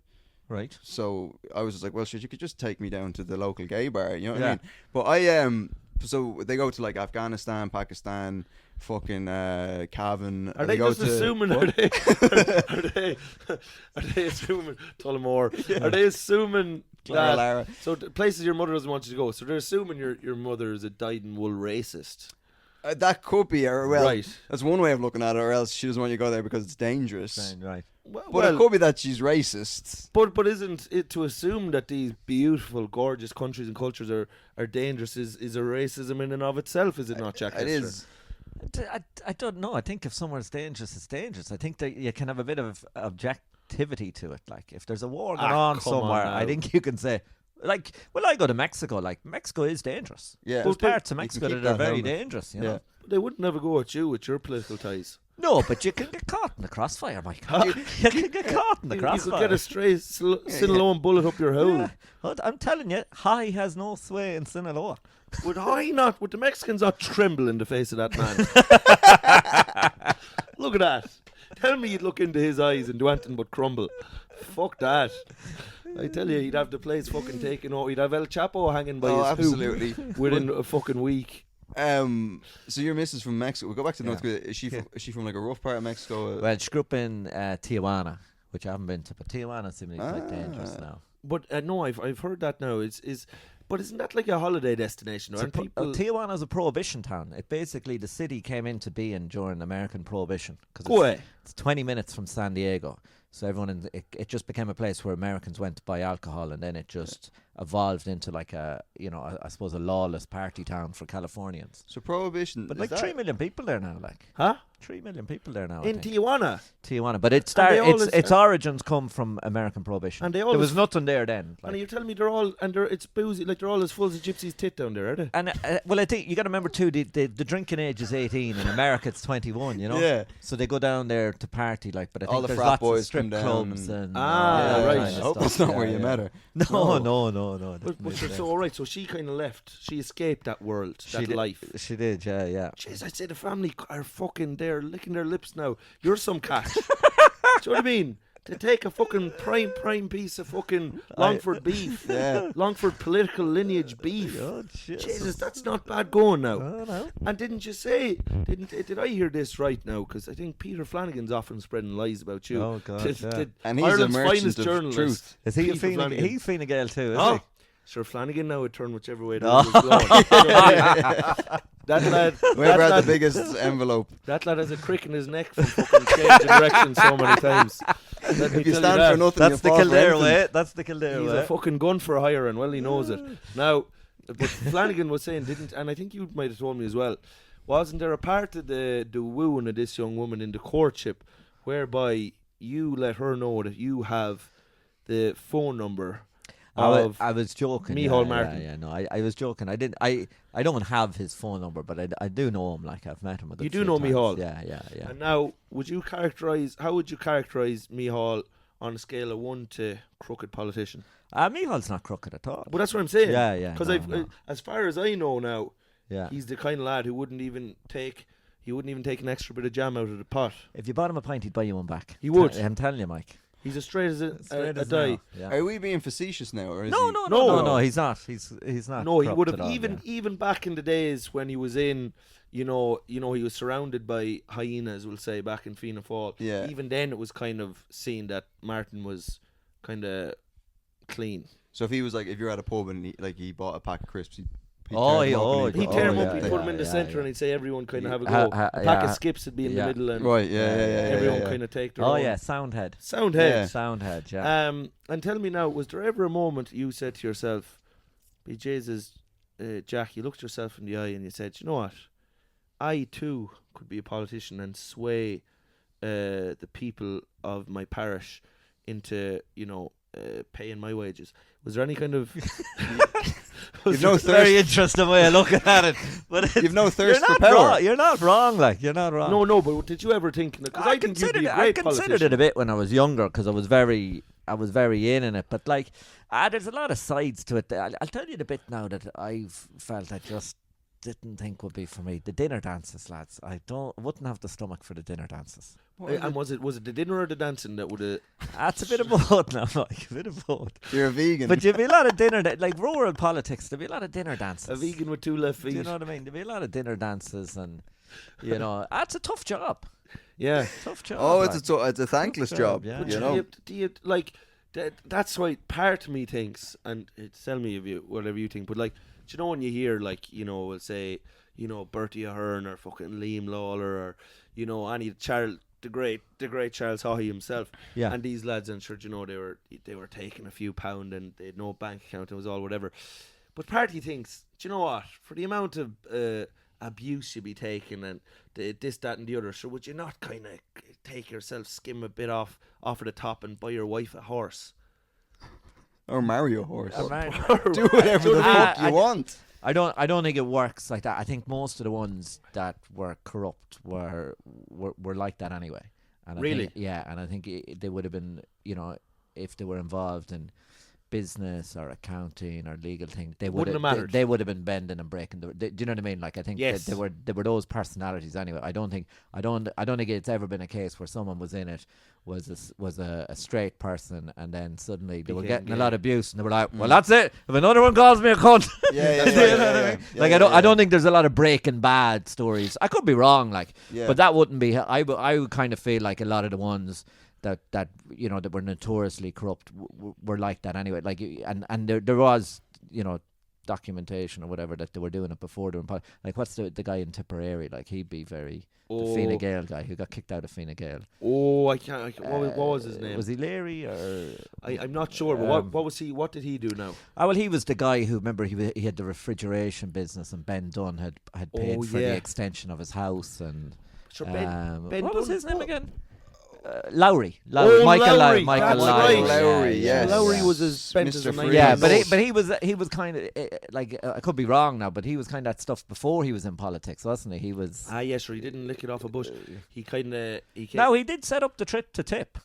Right. So I was just like, well, shit, you could just take me down to the local gay bar. You know what I mean? But so they go to like Afghanistan, Pakistan, fucking Cavan. Are they just assuming? Are they assuming Tullamore? Yeah. Are they assuming that? So places your mother doesn't want you to go. So they're assuming your mother is a dyed-in-wool racist. That could be, or well, right. That's one way of looking at it. Or else she doesn't want you to go there because it's dangerous. Right. But it could be that she's racist. But isn't it to assume that these beautiful, gorgeous countries and cultures are dangerous? Is a racism in and of itself? Is it not, Jack? It is. I don't know. I think if somewhere's dangerous, it's dangerous. I think that you can have a bit of objectivity to it. Like if there's a war going on somewhere, I think you can say, like, well, I go to Mexico. Like Mexico is dangerous. Yeah, there's parts of Mexico that are very dangerous. You know, they would never go at you with your political ties. No, but you can get caught in the crossfire, Mike. You can get caught in the crossfire. You could get a stray Sinaloa bullet up your hole. Yeah. I'm telling you, High has no sway in Sinaloa. Would the Mexicans not tremble in the face of that man? Look at that. Tell me you'd look into his eyes and do anything but crumble. Fuck that. I tell you, he'd have the place fucking taken over. He'd have El Chapo hanging by his hoop within a fucking week. So your missus from Mexico. We'll go back to North Korea. Is she from like a rough part of Mexico? Well, she grew up in Tijuana, which I haven't been to, but Tijuana seems quite dangerous now. But no, I've heard that now. But isn't that like a holiday destination? Aren't people? Tijuana's a prohibition town. It basically, the city came into being during American Prohibition. Go away. It's 20 minutes from San Diego. So everyone, it just became a place where Americans went to buy alcohol, and then it just evolved into like I suppose a lawless party town for Californians. So Prohibition, but like 3 million people there now, like. Huh? 3 million people there now. In Tijuana, but its origins come from American Prohibition. And there was nothing there then. Like. And you're telling me it's boozy, like they're all as full as a gypsy's tit down there, are they? And I think you got to remember too, the drinking age is 18. In America, it's 21. You know. Yeah. So they go down there to party, like. But I think all the there's frat lots boys of strip clubs and right. I hope that's not where you met her. No. But so all right. So she kind of left. She escaped that world, life. She did. Yeah. Jeez, I'd say the family are fucking there, licking their lips now. You're some catch. Do you know what I mean? To take a fucking prime piece of fucking Longford beef. Yeah. Longford political lineage beef. Oh, Jesus, that's not bad going now. Oh, no. And didn't you say, did I hear this right now? Because I think Peter Flanagan's often spreading lies about you. Oh, God, yeah. And he's Ireland's a merchant finest of journalist. truth. Is he he's Fine Gael too, is he? Sure, Flanagan now would turn whichever way the wind was blowing. That lad, whoever had the biggest envelope. That lad has a crick in his neck from fucking changing direction so many times. If you stand for nothing, that's the Kildare way. That's the Kildare way. He's a fucking gun for hire, and well, he knows it. Now, but Flanagan was saying, and I think you might have told me as well, wasn't there a part of the wooing of this young woman in the courtship whereby you let her know that you have the phone number? I was joking. Micheál Martin. Yeah, no, I was joking. I don't have his phone number, but I do know him. Like, I've met him a good You do few know times. Micheál? Yeah. And now, how would you characterise Micheál on a scale of 1 to crooked politician? Micheál's not crooked at all. But that's what I'm saying. Yeah. Because as far as I know now, yeah, he's the kind of lad who wouldn't even take an extra bit of jam out of the pot. If you bought him a pint, he'd buy you one back. He would. I'm telling you, Mike. He's as straight as a die. Yeah. Are we being facetious now, or is No, he's not. He's not. No, he would have all, even back in the days when he was in, he was surrounded by hyenas, we'll say, back in Fianna Fáil. Yeah. Even then, it was kind of seen that Martin was kind of clean. So if you're at a pub and he bought a pack of crisps, he'd he'd tear him up, he'd put him in the centre, and he'd say everyone kind of have a go. A pack of skips would be in the middle, and everyone kind of take their own. Oh yeah, Soundhead. Yeah. And tell me now, was there ever a moment you said to yourself, "Be Jesus, Jack," you looked yourself in the eye and you said, "You know what? I too could be a politician and sway the people of my parish into, paying my wages." Was there any kind of... You've no very interesting way of looking at it. But you've no thirst for power. You're not wrong, you're not wrong. No, but did you ever think... Because I think you'd be a great politician. I considered it a bit when I was younger, because I was very in it. But there's a lot of sides to it. I'll tell you the bit now that I've felt I just didn't think would be for me. The dinner dances, lads. I wouldn't have the stomach for the dinner dances. And was it the dinner or the dancing that would have... That's a bit of both now, Mike. A bit of both. You're a vegan. But there'd be a lot of dinner, like rural politics, there'd be a lot of dinner dances. A vegan with two left feet. Do you know what I mean? There'd be a lot of dinner dances, and, that's a tough job. Yeah. Tough job. Oh, it's a thankless job. Yeah. Do you that's why part of me thinks, and tell me whatever you think, but do you know when you hear we'll say, Bertie Ahern or fucking Liam Lawler or any the great Charles Haughey himself, and these lads, and sure, they were taking a few pound and they had no bank account, it was all whatever. But part of you thinks, do you know what, for the amount of abuse you'd be taking and this, that and the other, so would you not kind of take yourself, skim a bit off of the top and buy your wife a horse? Or marry a horse. Do whatever the fuck you want. I don't think it works like that. I think most of the ones that were corrupt were like that anyway. And I think they would have been, if they were involved in business or accounting or legal things, they would have been bending and breaking do you know what I mean? I think they were those personalities anyway. I don't think it's ever been a case where someone was in it was a straight person, and then suddenly they were getting a lot of abuse, and they were like, well, that's it. If another one calls me a cunt, I don't think there's a lot of Breaking Bad stories. I could be wrong, but that wouldn't be. I would kind of feel like a lot of the ones that were notoriously corrupt were like that anyway. And there was documentation or whatever that they were doing it before they were like what's the guy in Tipperary, like he'd be very the Fine Gael guy who got kicked out of Fine Gael. I can't. What was his name? Was he Leary or? I'm not sure. But what was he? What did he do now? Oh well, he was the guy who, remember, he had the refrigeration business, and Ben Dunn had paid for the extension of his house, and Sure, Ben what was Dunn, his name again? Lowry. Michael Lowry. Lowry, yes. Lowry was as bent as a knife. Yeah, but he was kind of like, I could be wrong now, but he was kind of that stuff before he was in politics, wasn't he? He was. Yes, sir. He didn't lick it off a bush. He kind of. No, he did set up the trip to Tip.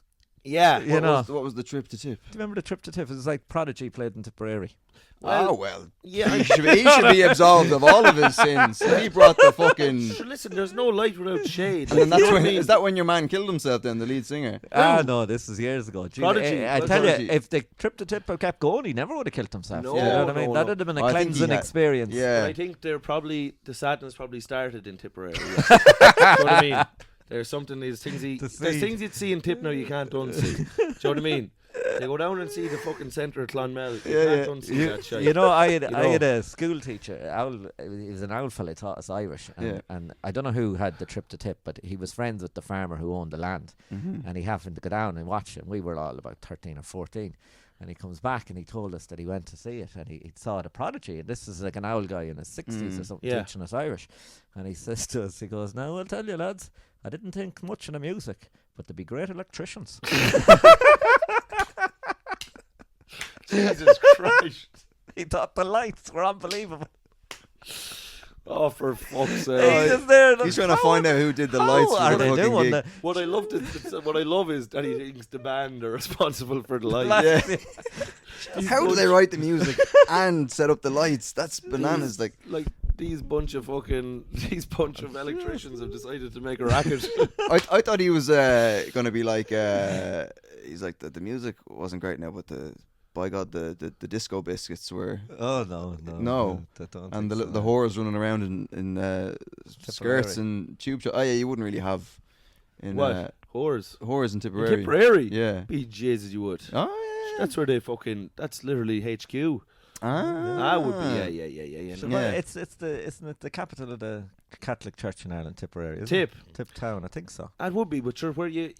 Yeah, what was the trip to Tip? Do you remember the trip to Tip? It was like Prodigy played in Tipperary. Yeah, he should be absolved of all of his sins. He brought the fucking. Listen, there's no light without shade. And then is that when your man killed himself? Then the lead singer. No, this is years ago. Prodigy. I tell you, if the trip to Tip had kept going, he never would have killed himself. No, you know what I mean? That would have been a cleansing experience. Yeah, but I think the sadness probably started in Tipperary. You know what I mean? There's something. There's things you'd see in Tip now you can't unsee. Do you know what I mean? They go down and see the fucking centre of Clonmel. You can't unsee that shit. You know, I had a school teacher. He was an old fella. He taught us Irish, and I don't know who had the trip to Tip, but he was friends with the farmer who owned the land, and he happened to go down and watch it. And we were all about 13 or 14. And he comes back and he told us that he went to see it, and he saw the Prodigy, and this is like an old guy in his 60s or something teaching us Irish, and he says to us, he goes, "Now I'll tell you lads, I didn't think much of the music, but they'd be great electricians." Jesus Christ. He thought the lights were unbelievable. Oh, for fuck's sake! He's trying to find out who did the lights for the fucking gig. What I love is that he thinks the band are responsible for the lights. Yeah. How do they write the music and set up the lights? That's bananas. Like these bunch of electricians have decided to make a racket. I thought he was going to be like he's like the music wasn't great now, but by God, the disco biscuits were. Oh no! And the whores running around in skirts and tube shop. Oh yeah, you wouldn't really have in what whores? Whores in Tipperary. In Tipperary, yeah. Be Jesus, you would. Oh yeah. That's where they fucking. That's literally HQ. I would be. Yeah. So isn't it the capital of the Catholic Church in Ireland, Tipperary? Tip town, I think so. It would be, but sure, where you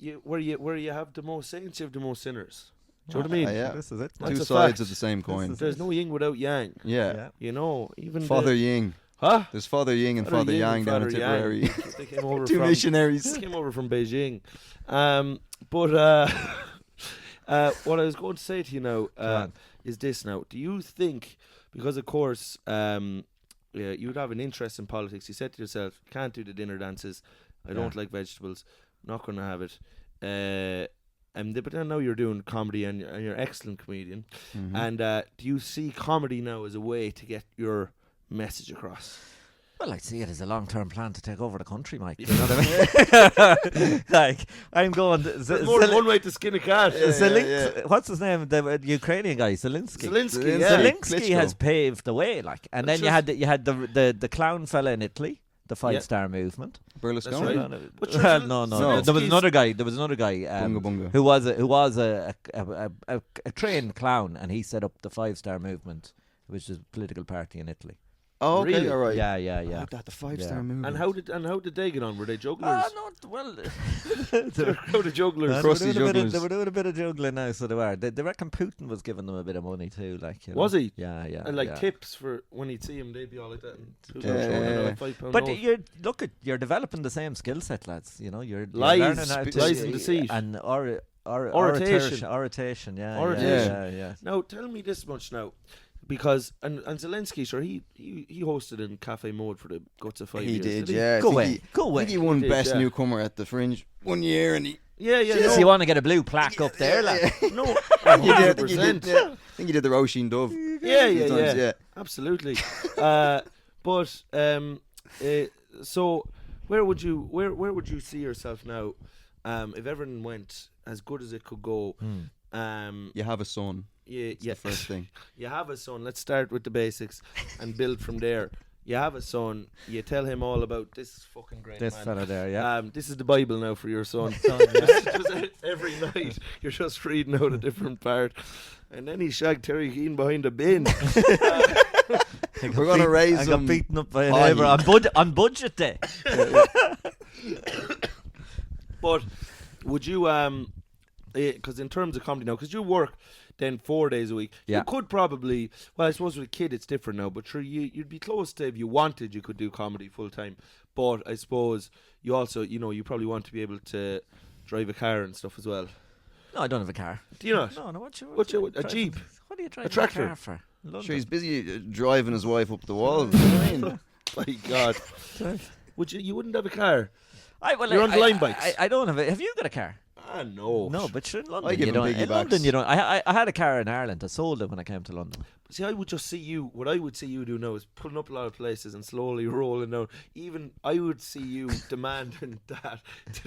have the most saints, you have the most sinners. Do you know what I mean? Yeah. This is it. Two sides of the same coin. There's no yin without yang. Yeah. You know, even Father Ying. Huh? There's Father Ying and Father Yang down in Tipperary. They came over Two missionaries. They came over from Beijing. But what I was going to say to you now is this now. Do you think, because of course you'd have an interest in politics, you said to yourself, can't do the dinner dances, I don't like vegetables, not going to have it. But then now you're doing comedy and you're an excellent comedian. And do you see comedy now as a way to get your message across? Well, I see it as a long-term plan to take over the country, Mike. You know what I mean? Like, I'm going. There's more than one way to skin a cat. What's his name? The Ukrainian guy, Zelensky. Zelensky has paved the way, like. And then you had the clown fella in Italy, the 5-star movement. Berlusconi. Right. No. There was another guy. Bunga Bunga. who was a trained clown, and he set up the 5-star movement, which is a political party in Italy. Oh, okay, really? all right. Yeah. Oh, the 5-star movement. And how did they get on? Were they jugglers? How the jugglers? They were doing a bit of juggling now, so they were. They reckon Putin was giving them a bit of money too, like. You know. Was he? Yeah. And like tips for when he'd see him, they'd be all like that. But you're developing the same skill set, lads. You know, you're lies learning how to and deceit and oration. Yeah. Now tell me this much now. Because and Zelensky, sure, he hosted in Cafe Mode for the guts of 5 years. He did, he? yeah. Go away. I think he won Best Newcomer at the Fringe 1 year, and he. Yeah. So you want to get a blue plaque up there, lad? No, I think he did the Roisin Dove. Yeah. Absolutely. So where would you see yourself now, if everything went as good as it could go? You have a son. Yeah. The first thing. You have a son. Let's start with the basics and build from there. You have a son. You tell him all about this fucking great this man. fella there, yeah. This is the Bible now for your son. Just every night you're just reading out a different part, and then he shagged Terry Keane behind a bin. We're going to raise I them. got beaten up by a neighbour on budget day. But would you, because in terms of comedy now, because you work then 4 days a week, you could probably, well, I suppose with a kid it's different now, but sure, you'd be close to, if you wanted, you could do comedy full time. But I suppose you also, you probably want to be able to drive a car and stuff as well. No, I don't have a car. Do you not? No, What's a Jeep? What are you driving a tractor? a car for? London. Sure, he's busy driving his wife up the wall. You know what I mean? My God. You wouldn't have a car? You're on the line bikes. I don't have it. Have you got a car? No. No, but you're in London. I give him in London, you don't. I had a car in Ireland. I sold it when I came to London. See, I would just see you. What I would see you do now is putting up a lot of places and slowly rolling down. Even I would see you demanding that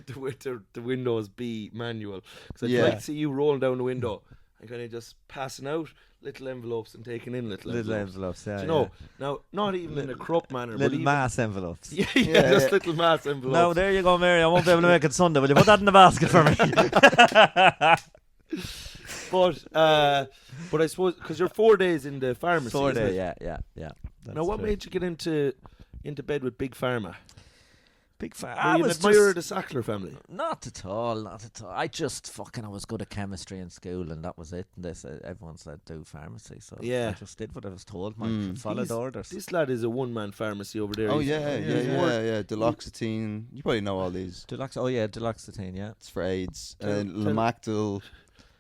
the windows be manual, because I'd like to see you rolling down the window and kind of just passing out little envelopes and taking in little envelopes. Yeah, do you know? Now, not even in a corrupt manner, little but mass envelopes. Just little mass envelopes. No, there you go, Mary. I won't be able to make it Sunday. Will you put that in the basket for me? But I suppose because you're 4 days in the pharmacy. 4 days, yeah. Now, what made you get into bed with Big Pharma? Big fan. I was an admirer of the Sackler family. Not at all. I just I was good at chemistry in school, and that was it. And everyone said do pharmacy, so I just did what I was told. Followed orders. This lad is a one-man pharmacy over there. Oh yeah. Duloxetine. You probably know all these. Duloxetine. Yeah, it's for AIDS. Lamactal.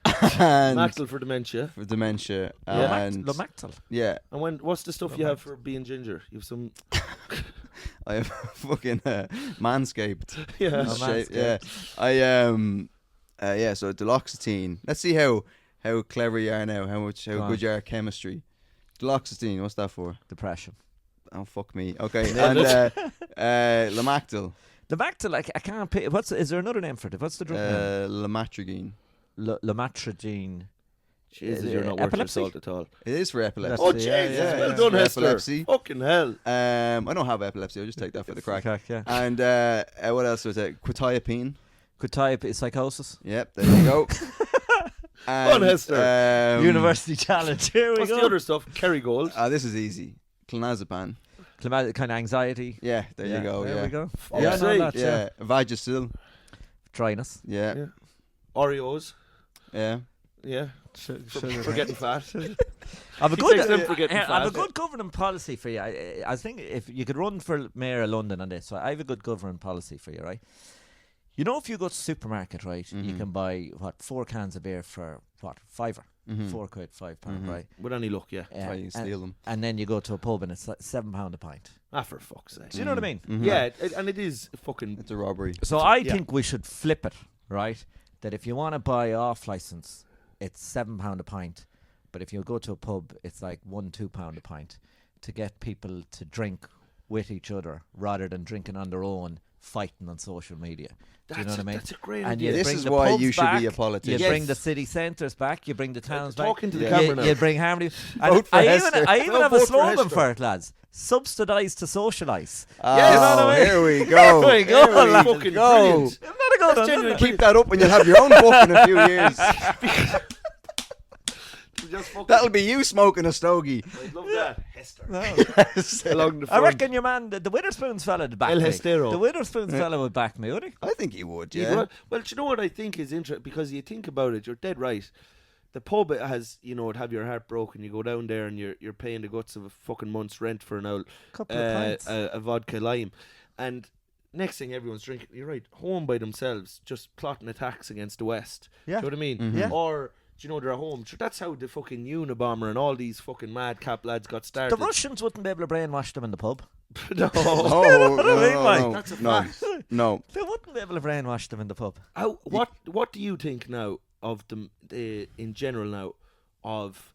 Lamactal for dementia. And Lamactal. Yeah. And what's the stuff you have for being ginger? You have some. I have fucking Manscaped. Yeah. So Duloxetine. Let's see how clever you are now. How good you are at chemistry. Duloxetine. What's that for? Depression. Oh fuck me. Okay. And Lamactal. Lamactal. I can't pay. Is there another name for it? What's the drug name? Lamotrigine. Lamotrigine. Jesus, you're not worth your salt at all. It is for epilepsy. Oh, Jesus, well done, Hester. Epilepsy. Fucking hell. I don't have epilepsy. I'll just take that for the crack. Yeah. And what else was it? Quetiapine. Quetiapine is psychosis. Yep, there you go. And, Hester. University challenge. Here we go. What's the other stuff? Kerrygold. This is easy. Clonazepam. Kind of anxiety. Yeah, there you go. There we go. Vagisil. Dryness. Yeah. Oreos. Yeah. Yeah. For getting fat. I've a good governing policy for you. I think if you could run for Mayor of London on this, so I have a good governing policy for you, right? You know, if you go to the supermarket, right, you can buy 4 cans of beer for £5. £4, £5, right? With any luck, yeah. Try and steal them. And then you go to a pub and it's like £7 a pint. For fuck's sake. Do you know what I mean? Yeah, and it is fucking. It's a robbery. So I think we should flip it, right? That if you want to buy off license, it's £7 a pint, but if you go to a pub, it's like £1-2 a pint, to get people to drink with each other rather than drinking on their own, fighting on social media. Do you know what I mean? That's a great and idea. This is why you should be a politician. You bring the city centres back, you bring the towns back. Talking to the camera now. You bring harmony. Vote for Hester. I even have a slogan for it, lads. Subsidise to socialise. Yes, you know what I mean? Here we go. Here we go. Here we fucking go. brilliant. Keep that up and you'll have your own book in a few years. That'll be you smoking a stogie. I love that. Hester. Along the front. I reckon your man, the Witherspoons fella, would back El me. Hestero. The Witherspoons fella would back me, would he? I think he would, Yeah. yeah. Well, do you know what I think is interesting? Because you think about it, you're dead right. The pub has, it'd have your heart broken. You go down there and you're paying the guts of a fucking month's rent for an old Couple of pints. a vodka lime, and next thing everyone's drinking. You're right, home by themselves, just plotting attacks against the West. Yeah. Do you know what I mean? Mm-hmm. Yeah. Or do you know they're at home? Sure, that's how the fucking Unabomber and all these fucking madcap lads got started. The Russians wouldn't be able to brainwash them in the pub. No. No. That's a fact. No. They wouldn't be able to brainwash them in the pub. What do you think now of the in general now of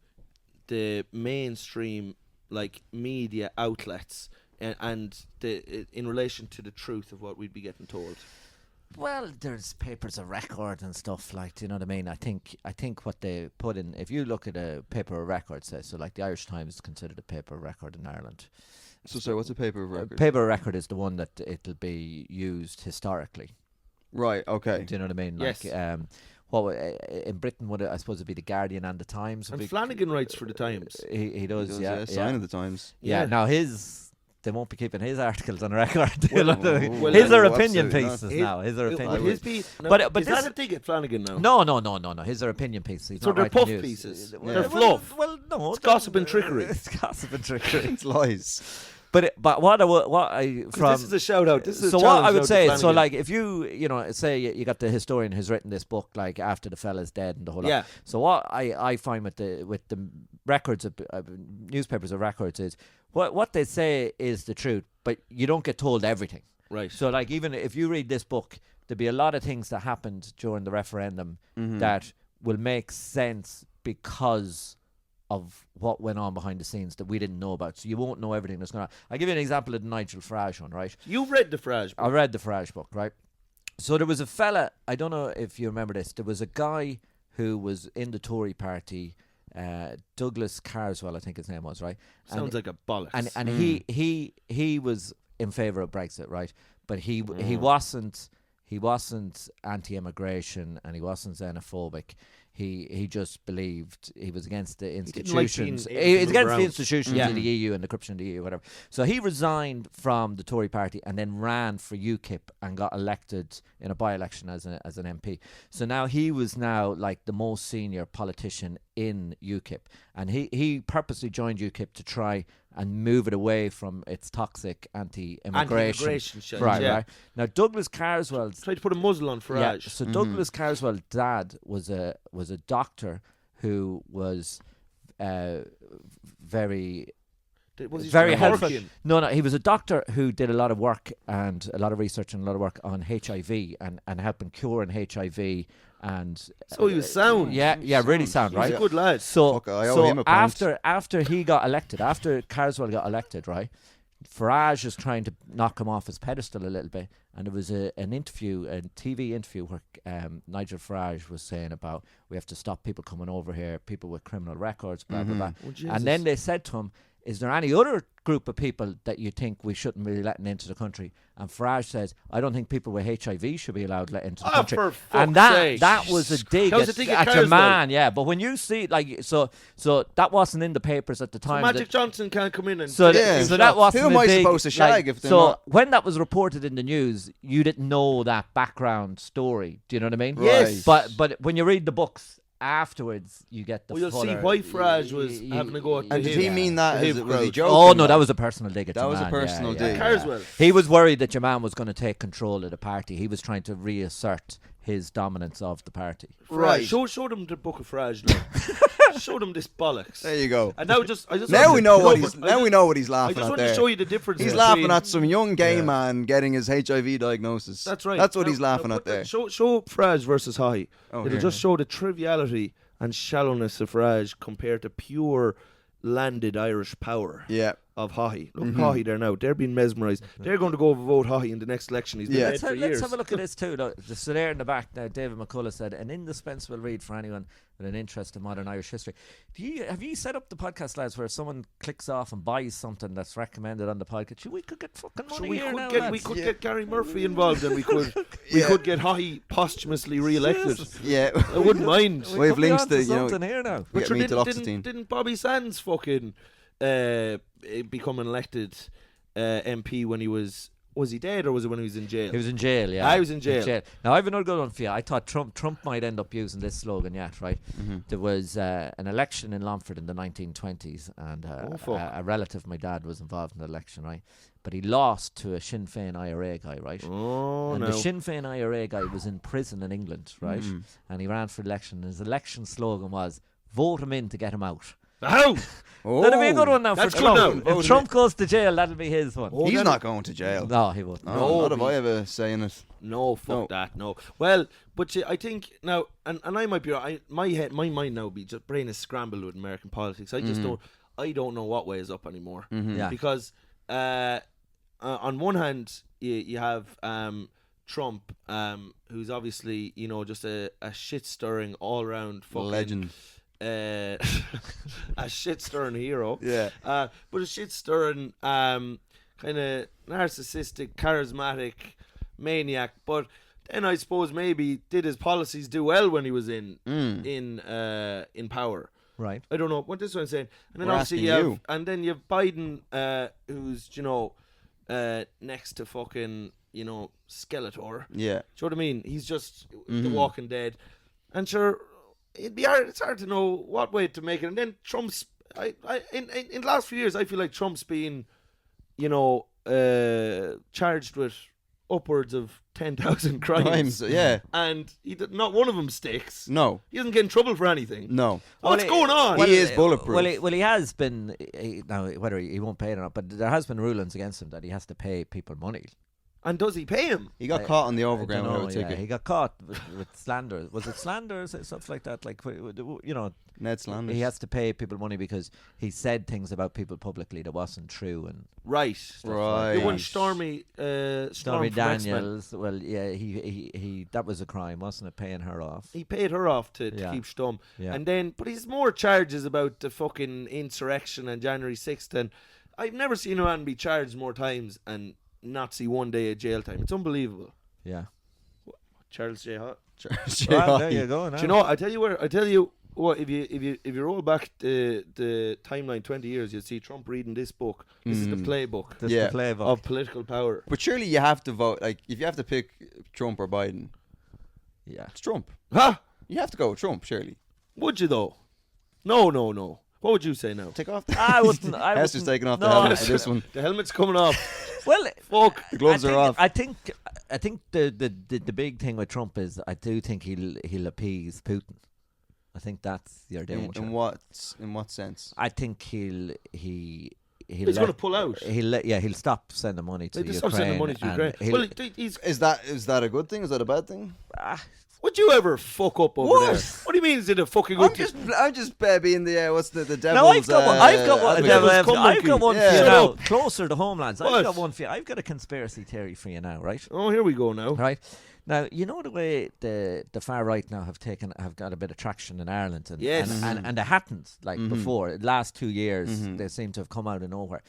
the mainstream like media outlets and the in relation to the truth of what we'd be getting told? Well, there's papers of record and stuff, like, do you know what I mean? I think what they put in, if you look at a paper of record, say, so like the Irish Times is considered a paper of record in Ireland. So sorry, what's a paper of record? Paper of record is the one that it'll be used historically. Right, okay. Do you know what I mean? Yes. Like, in Britain would I suppose it'd be the Guardian and the Times. And Flanagan writes for the Times. He does, yeah. Sign of the Times. Yeah. Now they won't be keeping his articles on record. Well, his are opinion pieces now. His are But opinion his pieces. piece, But is that a dig at Flanagan now? No. His are opinion pieces. He's So not they're writing puff news. pieces. Well, They're fluff. Well, no. It's gossip and trickery. It's gossip and trickery. It's lies. But what I from this is a shout out. This is so a what I challenge would out say to is, so Flanagan. like if you say you got the historian who's written this book like after the fella's dead and the whole lot. So what I find with the records of newspapers of records is what they say is the truth, but you don't get told everything. Right. So like even if you read this book, there'll be a lot of things that happened during the referendum that will make sense because of what went on behind the scenes that we didn't know about. So you won't know everything that's going on. I'll give you an example of the Nigel Farage one, right? You've read the Farage book. I read the Farage book, right? So there was a fella, I don't know if you remember this, there was a guy who was in the Tory party, Douglas Carswell, I think his name was, right? Sounds like a bollocks. And he was in favour of Brexit, right? But he wasn't anti-immigration and he wasn't xenophobic. He just believed he was against the institutions. He was against the institutions of the EU and the corruption of the EU, whatever. So he resigned from the Tory party and then ran for UKIP and got elected in a by-election as an MP. So now he was like the most senior politician in UKIP, and he purposely joined UKIP to try and move it away from its toxic anti-immigration shit. Right. Now Douglas Carswell's tried to put a muzzle on Farage. So Douglas Carswell's dad was a doctor who was very helpful. No, he was a doctor who did a lot of work and a lot of research and a lot of work on HIV and helping curing HIV. And so he was sound. Yeah, really sound, right? He's a good lad. So, I owe him a point. after he got elected, after Carswell got elected, right, Farage is trying to knock him off his pedestal a little bit. And there was an interview, a TV interview where Nigel Farage was saying about we have to stop people coming over here, people with criminal records, blah, blah, blah. Oh, and then they said to him, is there any other group of people that you think we shouldn't be letting into the country? And Farage says, I don't think people with HIV should be allowed let into the country. For and that was a dig at your man, yeah. But when you see, so that wasn't in the papers at the time. Magic Johnson can't come in and so that wasn't who am I supposed to shag if they're not? When that was reported in the news, you didn't know that background story. Do you know what I mean? Yes. But when you read the books afterwards, you get the you'll see why Farage was having a go at and did he mean that? Was he joking? Oh no, that was a personal dig at that your was man. A personal dig. Carswell. He was worried that your man was going to take control of the party. He was trying to reassert his dominance of the party. Right. Show them the book of Farage now. Show them this bollocks. There you go. And now we know what he's laughing at. I just want there. to show you the difference. He's laughing at some young gay man getting his HIV diagnosis. That's right. That's what he's laughing at there. Show Farage versus Haughey. It'll just show the triviality and shallowness of Farage compared to pure landed Irish power of Haughey. Look at Haughey there now. They're being mesmerised. They're going to go vote Haughey in the next election. He's been dead for years. Let's have a look at this too. Look, so there in the back now, David McCullough said, an indispensable read for anyone with an interest in modern Irish history. Have you set up the podcast, lads, where someone clicks off and buys something that's recommended on the podcast? We could get fucking money we could get Gary Murphy involved, and we could get Haughey posthumously re-elected. Yeah, I wouldn't mind. We have links to here now. But didn't Bobby Sands fucking become an elected MP when he was he dead or was it when he was in jail? He was in jail, yeah. I was in jail. Now I have another good one for you. I thought Trump might end up using this slogan yet, right? There was an election in Longford in the 1920s, and a relative of my dad was involved in the election, right? But he lost to a Sinn Féin IRA guy, right? The Sinn Féin IRA guy was in prison in England, right? And he ran for election, and his election slogan was, vote him in to get him out. How? That'll be a good one now for Trump. If Trump goes to jail, that'll be his one. He's not going to jail. No, he won't. No, not if I ever saying it. No, fuck that. No. Well, but I think now, and I might be right. My mind now be just brain is scrambled with American politics. I just don't know what way is up anymore. Because on one hand, you have Trump, who's obviously just a shit stirring all round fucking legend. A shit-stirring hero, but a shit-stirring kind of narcissistic, charismatic maniac. But then I suppose maybe did his policies do well when he was in power? Right. I don't know. What this is what I'm saying. And then We're obviously asking you. and then you have Biden, who's next to fucking Skeletor. Yeah. Do you know what I mean? He's just the Walking Dead, and sure, it'd be hard. It's hard to know what way to make it. And then Trump's. In the last few years, I feel like Trump's been, charged with upwards of 10,000 crimes. Yeah. And not one of them sticks. No. He doesn't get in trouble for anything. No. What's going on? He is bulletproof. Well, he has been. Now, whether he won't pay it or not, but there has been rulings against him that he has to pay people money. And does he pay him? He got caught on the overground without a ticket. He got caught with slander. Was it slander or stuff like that? Like, Ned Slander. He has to pay people money because he said things about people publicly that wasn't true. And right. Right. The one Stormy Daniels. Well, yeah, he that was a crime, wasn't it? Paying her off. He paid her off to keep stum. Yeah. And then, but he's more charges about the fucking insurrection on January 6th. And I've never seen a man be charged more times and not see one day of jail time. It's unbelievable. Yeah. Charles J. Hott. Charles J. Hott. There you go. Now. Do you know? I tell you what. If you roll back the timeline 20 years, you'll see Trump reading this book. This is the playbook. This is the playbook of political power. But surely you have to vote. Like, if you have to pick Trump or Biden, it's Trump. Huh? You have to go with Trump, surely. Would you though? No. What would you say now? Take off the I wouldn't. Hester's taking off the helmet for this one. The helmet's coming off. Well, fuck. The gloves are off. I think the big thing with Trump is I do think he'll appease Putin. I think that's your danger. In what sense? I think he's going to pull out. He'll stop sending money to Ukraine. Stop sending money to Ukraine. Well, is that a good thing? Is that a bad thing? Would you ever fuck up over there? What do you mean? Is it a fucking good thing? I'm just being the what's the devil's? No, I've got one. I've got one for you now. Closer to homelands. What? I've got one for you. I've got a conspiracy theory for you now, right? Oh, here we go now. Right. Now, you know the way the far right now have got a bit of traction in Ireland, and and they hadn't before. The last 2 years, they seem to have come out of nowhere.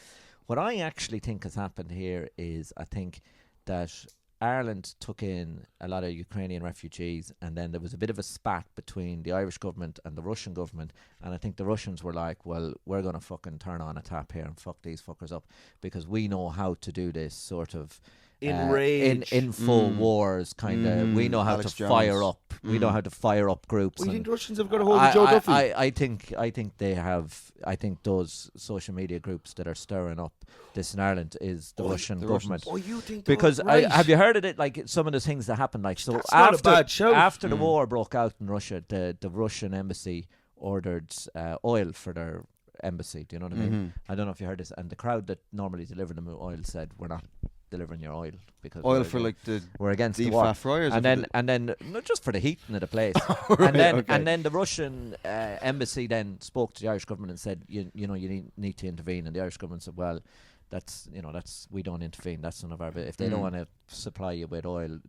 What I actually think has happened here is I think that Ireland took in a lot of Ukrainian refugees, and then there was a bit of a spat between the Irish government and the Russian government, and I think the Russians were like, well, we're going to fucking turn on a tap here and fuck these fuckers up because we know how to do this sort of info wars kind of. We know how Alex to Jones. fire up. We know how to fire up groups. Well, you think the Russians have got a hold of Joe Duffy? I think they have. I think those social media groups that are stirring up this in Ireland is the Russian government. Oh, you think? Because right. have you heard of it? Like some of the things that happened. Like so That's not a bad shout. after the war broke out in Russia, the Russian embassy ordered oil for their embassy. Do you know what I mean? I don't know if you heard this. And the crowd that normally delivered them oil said, "We're not delivering your oil because oil for like the we're against deep the war." fat fryers, and then not just for the heating of the place. And then the Russian embassy then spoke to the Irish government and said, you need to intervene. And the Irish government said, well, that's we don't intervene. That's none of our business. If they don't want to supply you with oil,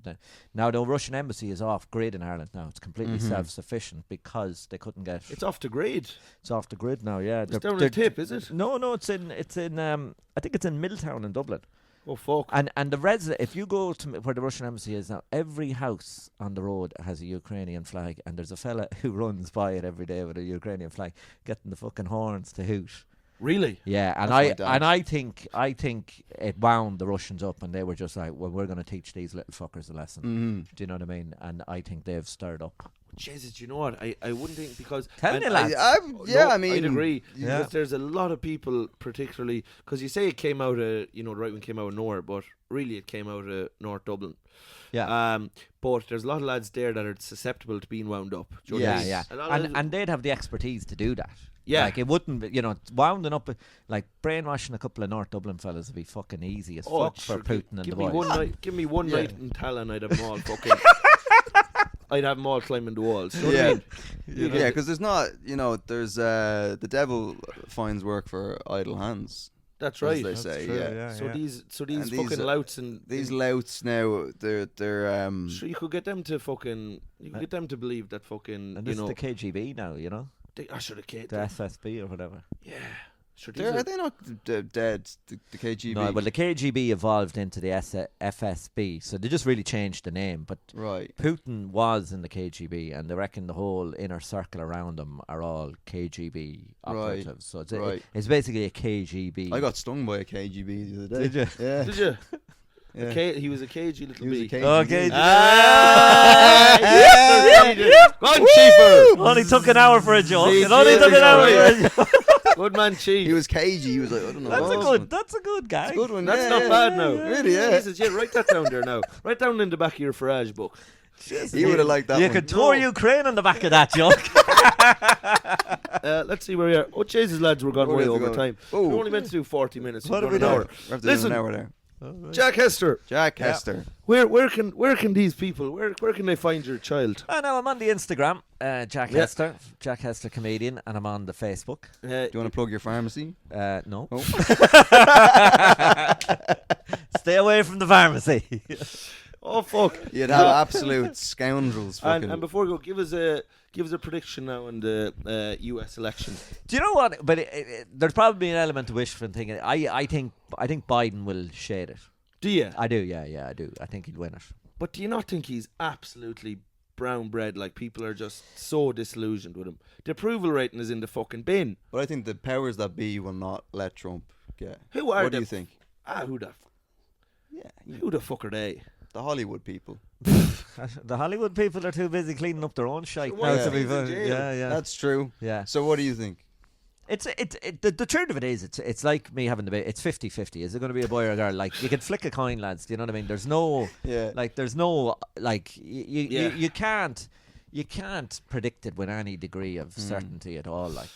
now the Russian embassy is off grid in Ireland now. It's completely self-sufficient because they couldn't get. It's off the grid. It's off the grid now. Yeah, it's down the tip, is it? No, it's in. I think it's in Milltown in Dublin. Oh fuck! And the if you go to where the Russian embassy is now, every house on the road has a Ukrainian flag, and there's a fella who runs by it every day with a Ukrainian flag, getting the fucking horns to hoot. Really? Yeah, and I think it wound the Russians up, and they were just like, well, we're going to teach these little fuckers a lesson. Do you know what I mean? And I think they've stirred up. Jesus, do you know what? I wouldn't think because tell me, lads. I mean, I'd agree. Yeah. Because there's a lot of people, particularly because you say it came out of the right wing came out of nowhere, but really it came out of North Dublin. Yeah. But there's a lot of lads there that are susceptible to being wound up. Yeah. And they'd have the expertise to do that. Yeah. Like it wouldn't be, wounding up, like brainwashing a couple of North Dublin fellas would be fucking easy as fuck for Putin and the boys. Give me one night in Talon, I'd have them all fucking. I'd have them all climbing the walls. You know what I mean? Yeah, because there's not, there's the devil finds work for idle hands. That's right. As they say, true, yeah. So these fucking louts and these louts now, they're So you could get them to get them to believe that fucking and this is the KGB now, I should have the SSB or whatever. Yeah. Sure, Are they not dead? The KGB. No, well, the KGB evolved into the FSB, so they just really changed the name. But Putin was in the KGB, and they reckon the whole inner circle around him are all KGB operatives. So it's basically a KGB. I got stung by a KGB the other day. Did you? Yeah. Did you? Yeah. He was a cagey little bee. Okay. Go on, Chiefer. Only took an hour for a joke. See, It only took an hour for a joke. Good man, Chief. He was cagey. He was like, I don't know. That's a good guy. It's a good one. That's not bad now. Really, yeah. Jesus, write that down there now. Write down in the back of your Farage book. He would have liked that. You could tour Ukraine on the back of that joke. Let's see where we are. Oh, Jesus, lads, we're gone way over time. We're only meant to do 40 minutes. What have we done? Listen, an hour there. Jack Hester. Hester. Where can these people? Where can they find your child? Now I'm on the Instagram, Jack Hester, Jack Hester comedian, and I'm on the Facebook. Do you want to plug your pharmacy? No. Stay away from the pharmacy. Oh fuck! You'd have absolute scoundrels. And before we go, give us a prediction now on the U.S. election. Do you know what? But there's probably an element of wishful thinking. I think Biden will shade it. Do you? I do. Yeah, I do. I think he'll win it. But do you not think he's absolutely brown bread? Like, people are just so disillusioned with him. The approval rating is in the fucking bin. But I think the powers that be will not let Trump get. Who are What they? do you think? Who the fuck are they? The Hollywood people. The Hollywood people are too busy cleaning up their own shite Why now is to be he in fair. jail? Yeah. That's true. Yeah. So what do you think? The truth of it is, it's like me having debate. It's 50-50. Is it going to be a boy or a girl? Like, you can flick a coin, lads. Do you know what I mean? There's no, you can't predict it with any degree of certainty at all. Like,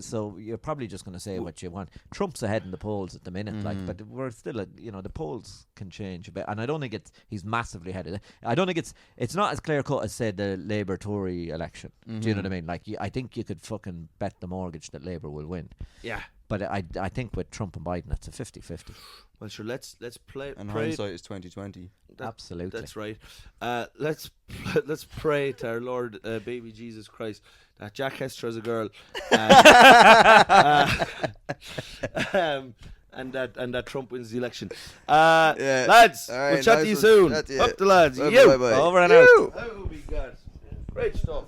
so you're probably just going to say what you want. Trump's ahead in the polls at the minute, but we're still, the polls can change a bit, and I don't think he's massively ahead. I don't think it's not as clear cut as, say, the Labour Tory election. Do you know what I mean? Like, I think you could fucking bet the mortgage that Labour will win. Yeah. But I think with Trump and Biden, it's a 50-50. Well, sure. Let's play. And hindsight is 2020. Absolutely. That's right. Let's pray to our Lord, baby Jesus Christ, that Jack Hester is a girl, and that Trump wins the election. Lads, right, we'll chat to you soon. Up the lads. Bye, You. bye, bye. Over and out. Oh, my God. Great stuff.